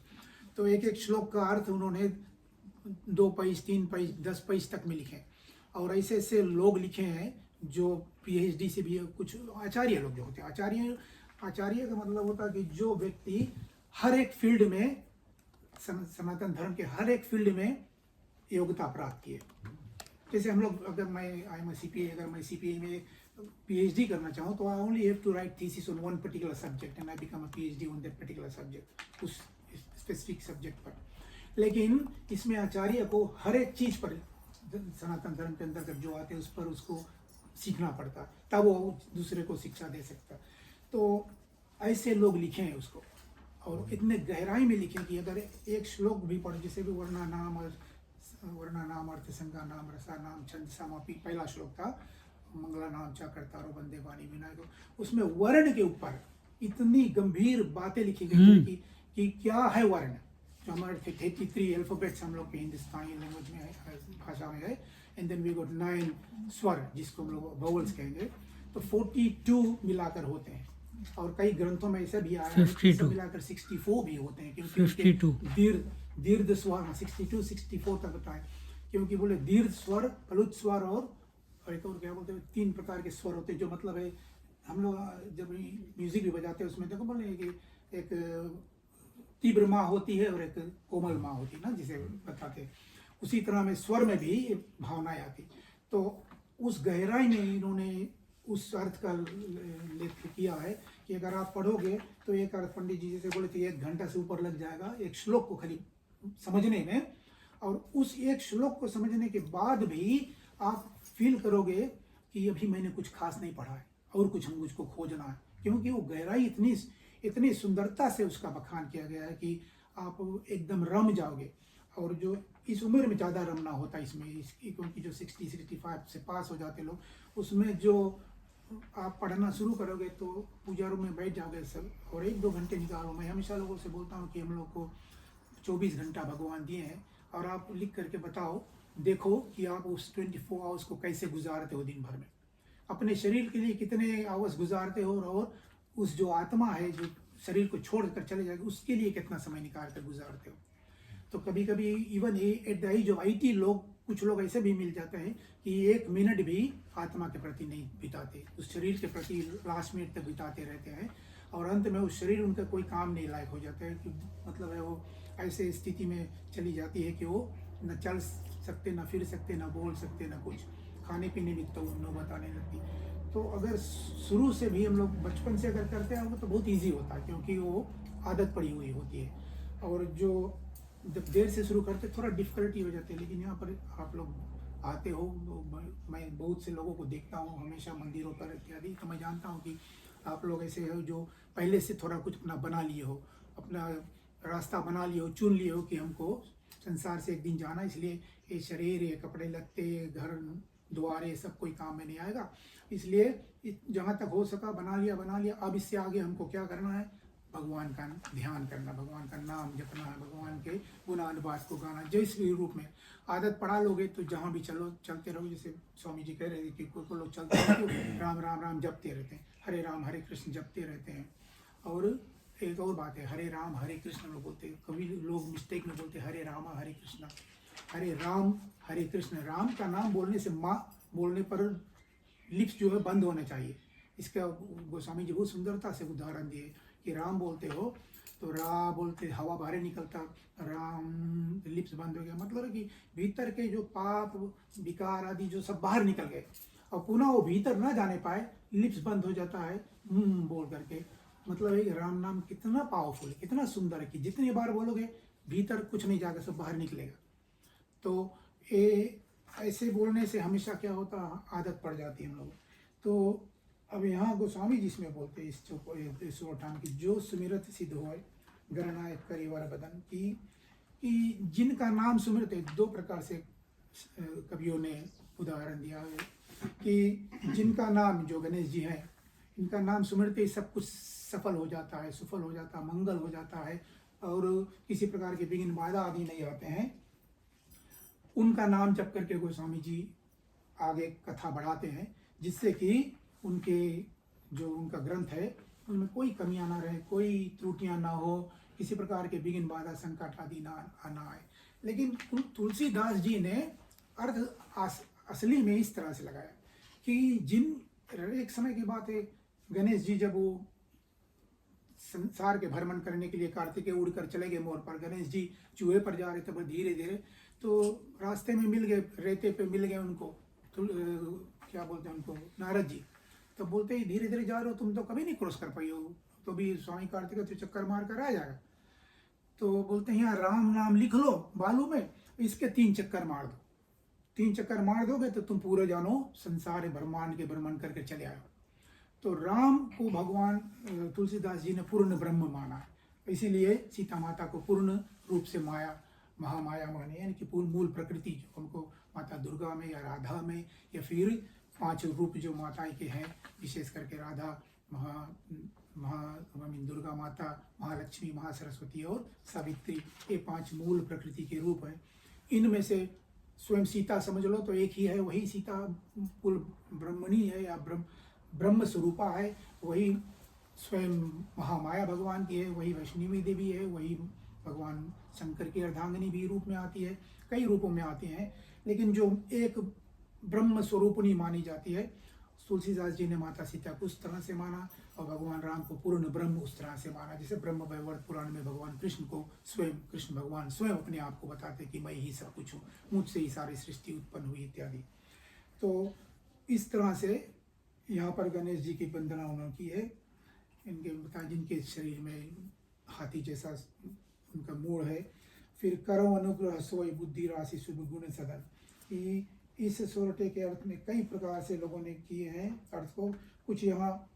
तो एक एक श्लोक का अर्थ उन्होंने 2 पेज 3 पेज 10 पेज तक में लिखे, और ऐसे ऐसे लोग लिखे हैं जो PhD से भी, कुछ आचार्य लोग जो होते हैं, आचार्य का मतलब होता है कि जो व्यक्ति हर एक फील्ड में, सनातन धर्म के हर एक फील्ड में योग्यता प्राप्त किए। जैसे हम लोग, अगर मैं CPA, अगर मैं CPA में PhD करना चाहूँ तो I only have to write thesis on one particular subject and I become a PhD on that particular subject, उस स्पेसिफिक सब्जेक्ट पर। लेकिन इसमें आचार्य को हर एक चीज़ पर, सनातन धर्म के अंतर्गत जो आते हैं उस पर उसको सीखना पड़ता, तब वो दूसरे को शिक्षा दे सकता। तो ऐसे लोग लिखे हैं उसको, और इतने गहराई में लिखे कि अगर एक श्लोक भी पढ़, जैसे भी वर्णा नाम अर्थ संज्ञा नाम रसा नाम छंद समापी, पहला श्लोक था, मंगला नाम चा करतारो वंदे वाणी विनायक, उसमें वर्ण के ऊपर इतनी गंभीर बातें लिखी गई कि क्या है वर्ण, जो हमारे 33 अल्फाबेट्स हम लोग के हिंदुस्तानी लैंग्वेज में है, भाषा में है, एंड देन वी गॉट 9 स्वर जिसको हम लोग वावल्स कहेंगे, तो 42 मिलाकर होते हैं, और कई ग्रंथों में ऐसा भी आया है कि सब मिलाकर 64 भी होते हैं, क्योंकि दीर्घ स्वर 62 64 तक बताए, क्योंकि बोले दीर्घ स्वर, प्लुत स्वर और एक और क्या बोलते हैं, 3 प्रकार के स्वर होते हैं, जो मतलब है हम लोग जब म्यूजिक भी बजाते हैं उसमें देखो बोले कि एक तीव्र माँ होती है और एक कोमल माँ होती है ना, जिसे बताते, उसी तरह में स्वर में भी भावनाएं आती। तो उस गहराई में इन्होंने उस अर्थ का लेख किया है कि अगर आप पढ़ोगे तो एक अर्थ, पंडित जी जैसे बोले थे 1 घंटा से ऊपर लग जाएगा एक श्लोक को खाली समझने में, और उस एक श्लोक को समझने के बाद भी आप फील करोगे कि अभी मैंने कुछ खास नहीं पढ़ा है और कुछ मुझको खोजना है, क्योंकि वो गहराई इतनी सुंदरता से उसका बखान किया गया है कि आप एकदम रम जाओगे। और जो इस उम्र में ज़्यादा रमना होता है इसमें, क्योंकि जो 60-65 से पास हो जाते लोग, उसमें जो आप पढ़ना शुरू करोगे तो पूजा रूम में बैठ जाओगे सब, और 1-2 घंटे निकालो। मैं हमेशा लोगों से बोलता हूँ कि हम लोग को 24 घंटा भगवान दिए हैं, और आप लिख करके बताओ, देखो कि आप उस 24 आवर्स को कैसे गुजारते हो दिन भर में, अपने शरीर के लिए कितने आवर्स गुजारते हो, और उस जो आत्मा है जो शरीर को छोड़ कर चले जाएगी उसके लिए कितना समय निकाल कर गुजारते हो। तो कभी कभी even at the age of 80 लोग, कुछ लोग ऐसे भी मिल जाते हैं कि 1 मिनट भी आत्मा के प्रति नहीं बिताते, उस शरीर के प्रति लास्ट मिनट तक बिताते रहते हैं, और अंत में उस शरीर उनका कोई काम नहीं लायक हो जाता है, कि मतलब है वो ऐसे स्थिति में चली जाती है कि वो न चल सकते, न फिर सकते, न बोल सकते, न कुछ खाने पीने में तो नौबत आने लगती। तो अगर शुरू से भी हम लोग बचपन से अगर करते हैं तो बहुत इजी होता है, क्योंकि वो आदत पड़ी हुई होती है, और जो जब देर से शुरू करते थोड़ा डिफ़िकल्टी हो जाती है। लेकिन यहाँ पर आप लोग आते हो, मैं बहुत से लोगों को देखता हूँ हमेशा मंदिरों पर इत्यादि, तो मैं जानता हूँ कि आप लोग ऐसे हो जो पहले से थोड़ा कुछ अपना बना लिए हो, अपना रास्ता बना लिए हो, चुन लिए हो कि हमको संसार से एक दिन जाना, इसलिए ये शरीर, ये कपड़े लत्ते, घर द्वार, ये सब कोई काम में नहीं आएगा, इसलिए जहाँ तक हो सका बना लिया। अब इससे आगे हमको क्या करना है, भगवान का ध्यान करना, भगवान का नाम जपना है, भगवान के गुणानुवाद को गाना, जिस भी रूप में आदत पड़ा लोगे तो जहाँ भी चलते रहो। जैसे स्वामी जी कह रहे थे कि कोई लोग चलते हैं राम राम राम जपते रहते हैं, हरे राम हरे कृष्ण जपते रहते हैं। और एक और बात है, हरे राम हरे कृष्ण लोग बोलते हैं, कभी लोग मिस्टेक में बोलते हैं हरे राम हरे कृष्ण, हरे राम हरे कृष्ण। राम का नाम बोलने से माँ बोलने पर लिप्स जो है बंद होना चाहिए। इसका गोस्वामी जी बहुत सुंदरता से उदाहरण दिए कि राम बोलते हो तो रा बोलते हवा बाहर निकलता, राम लिप्स बंद हो गया, मतलब है कि भीतर के जो पाप विकार आदि जो सब बाहर निकल गए, और पुनः वो भीतर ना जाने पाए, लिप्स बंद हो जाता है बोल करके। मतलब है कि राम नाम कितना पावरफुल है, कितना सुंदर है कि जितनी बार बोलोगे भीतर कुछ नहीं जाएगा, सब बाहर निकलेगा। तो ये ऐसे बोलने से हमेशा क्या होता, आदत पड़ जाती है हम लोग। तो अब यहाँ गोस्वामी जी इसमें बोलते हैं इस उठान की, जो सुमिरत सिद्ध होए गणनायक करिवर बदन की, कि जिनका नाम सुमिरते, दो प्रकार से कवियों ने उदाहरण दिया है कि जिनका नाम, जो गणेश जी हैं, इनका नाम सुमिरते ही सब कुछ सफल हो जाता है, सुफल हो जाता है, मंगल हो जाता है और किसी प्रकार के विघ्न बाधा आदि नहीं आते हैं। उनका नाम जप करके गोस्वामी जी आगे कथा बढ़ाते हैं, जिससे कि उनके जो उनका ग्रंथ है उनमें कोई कमियां ना रहे, कोई त्रुटियां ना हो, किसी प्रकार के विघ्न बाधा संकट आदि ना आए। लेकिन तुलसीदास जी ने अर्थ असली में इस तरह से लगाया कि एक समय की बात है, गणेश जी जब वो संसार के भ्रमण करने के लिए कार्तिकेय उड़कर चले गए मोर पर, गणेश जी चूहे पर जा रहे थे, पर धीरे धीरे तो रास्ते में मिल गए, रेते पे मिल गए उनको, क्या बोलते हैं उनको, नारद जी। तो बोलते ही धीरे धीरे जा रहे हो, तुम तो कभी नहीं क्रॉस कर पाई हो, तो भी स्वामी कार्तिकेय तो चक्कर मार कर आ जाएगा। तो बोलते हैं यहाँ राम नाम लिख लो बालू में, इसके 3 चक्कर मार दो, 3 चक्कर मार दोगे तो तुम पूरे जानो संसार ब्रह्मांड के भ्रमण करके चले आओ। तो राम को भगवान तुलसीदास जी ने पूर्ण ब्रह्म माना, इसीलिए सीता माता को पूर्ण रूप से माया, महामाया माने, यानी कि पूर्ण मूल प्रकृति, जो उनको माता दुर्गा में या राधा में या फिर 5 रूप जो माता के हैं, विशेष करके राधा, दुर्गा माता, महालक्ष्मी, महासरस्वती और सावित्री, ये 5 मूल प्रकृति के रूप हैं। इनमें से स्वयं सीता समझ लो तो एक ही है, वही सीता कुल ब्रह्मणी है या ब्रह्म स्वरूपा है, वही स्वयं महामाया भगवान की है, वही वैष्णवी देवी है, वही भगवान शंकर की अर्धांगिनी भी रूप में आती है, कई रूपों में आती हैं, लेकिन जो एक ब्रह्म स्वरूपणी मानी जाती है, तुलसीदास जी ने माता सीता को उस तरह से माना और भगवान राम को पूर्ण ब्रह्म उस तरह से माना। जैसे ब्रह्म वैवर्त पुराण में भगवान कृष्ण को स्वयं, कृष्ण भगवान स्वयं अपने आप को बताते कि मैं ही सब कुछ हूँ, मुझसे ही सारी सृष्टि उत्पन्न हुई इत्यादि। तो इस तरह से यहाँ पर गणेश जी की वंदना उन्होंने की है। इनके बता, जिनके शरीर में हाथी जैसा उनका मूड है। फिर करो अनुग्रह सोई बुद्धि राशि शुभ गुण सदन, कि इस सोरठे के अर्थ में कई प्रकार से लोगों ने किए हैं अर्थ को, कुछ यहाँ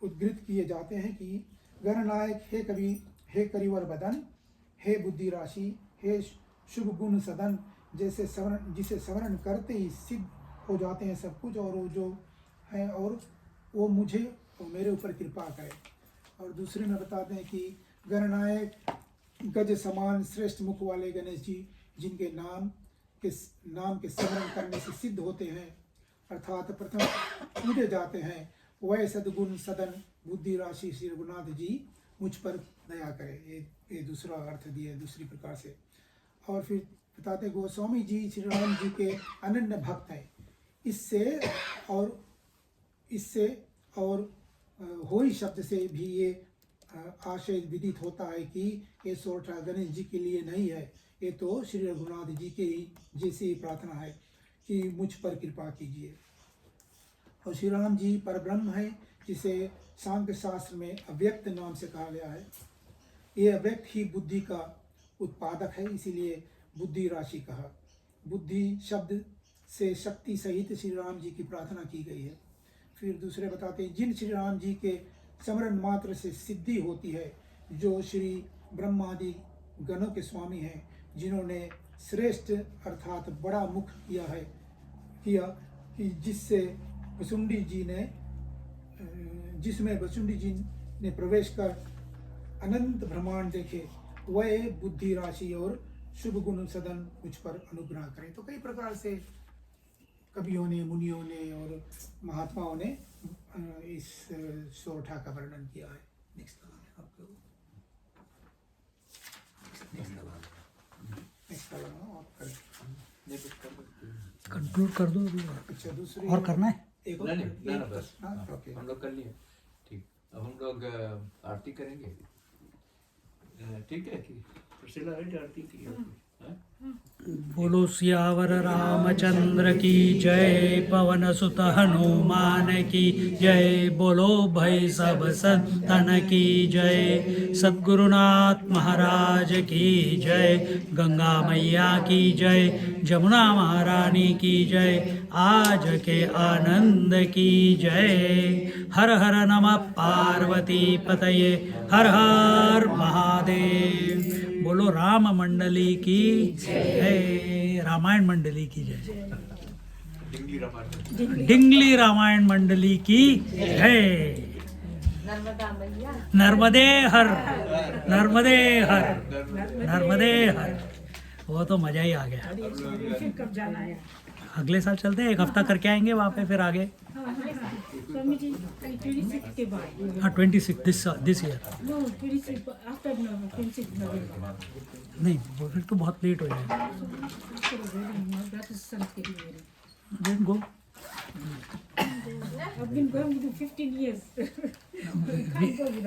उद्धृत किए जाते हैं कि गणनायक हे कवि, हे करिवर बदन, हे बुद्धि राशि, हे शुभ गुण सदन, जैसे स्मरण, जिसे स्मरण करते ही सिद्ध हो जाते हैं सब कुछ, और वो जो है और वो मुझे और मेरे ऊपर कृपा करे। और दूसरे में बताते हैं कि गणनायक गज समान श्रेष्ठ मुख वाले गणेश जी, जिनके नाम के स्मरण करने से सिद्ध होते हैं, अर्थात प्रथम पूजे जाते हैं, वह सद्गुण सदन बुद्धि राशि श्री रघुनाथ जी मुझ पर दया करे। ये दूसरा अर्थ दिया दूसरी प्रकार से। और फिर बताते गोस्वामी जी श्री राम जी के अनन्य भक्त हैं। इससे और होई शब्द से भी ये आशय विदित होता है कि ये सोरठा गणेश जी के लिए नहीं है, ये तो श्री रघुनाथ जी के ही जैसी प्रार्थना है कि मुझ पर कृपा कीजिए। और श्री राम जी परब्रह्म है, जिसे सांख्य शास्त्र में अव्यक्त नाम से कहा गया है। ये अव्यक्त ही बुद्धि का उत्पादक है, इसीलिए बुद्धि राशि कहा। बुद्धि शब्द से शक्ति सहित श्री राम जी की प्रार्थना की गई है। फिर दूसरे बताते हैं जिन श्री राम जी के स्मरण मात्र से सिद्धि होती है, जो श्री ब्रह्मादि गणों के स्वामी हैं, जिन्होंने श्रेष्ठ अर्थात बड़ा मुख किया कि जिसमें वसुंडी जी ने प्रवेश कर अनंत ब्रह्मांड देखे, वह बुद्धि राशि और शुभ गुण सदन मुझ पर अनुग्रह करे। तो कई प्रकार से कवियों ने, मुनियों ने और महात्माओं ने इस सोरठा का वर्णन किया है। नेक्स्ट कंक्लूड कर दो अभी। अच्छा, दूसरी और करना है? एक नहीं, बस ओके। हम लोग कर लिए। ठीक, अब हम लोग आरती करेंगे। ठीक है कि प्रसिला आरती की बोलो सियावर रामचंद्र की जय, पवन सुत हनुमान की जय, बोलो भाई सब संतन की जय, सद्गुरुनाथ महाराज की जय, गंगा मैया की जय, जमुना महारानी की जय, आज के आनंद की जय। हर हर नमः पार्वती पतये, हर हर महादेव। बोलो बोलो राम मंडली की जय, रामायण मंडली की जय, डिंगली रामायण डिंगली रामायण मंडली की जय। नर्मदा मैया नर्मदे हर, नर्मदे हर, नर्मदे हर। वो तो मजा ही आ गया। फिर कब जाना है? अगले साल चलते हैं, एक हफ्ता करके आएंगे वहाँ पे, फिर आगे। स्वामी जी 26 के बाद हाँ 26 दिस ईयर। नो 26 आफ्टर 26 नवंबर नहीं वो फिर तो बहुत लेट हो जाएगा। that is something very Then go. I've been going to 15 years. Can't go without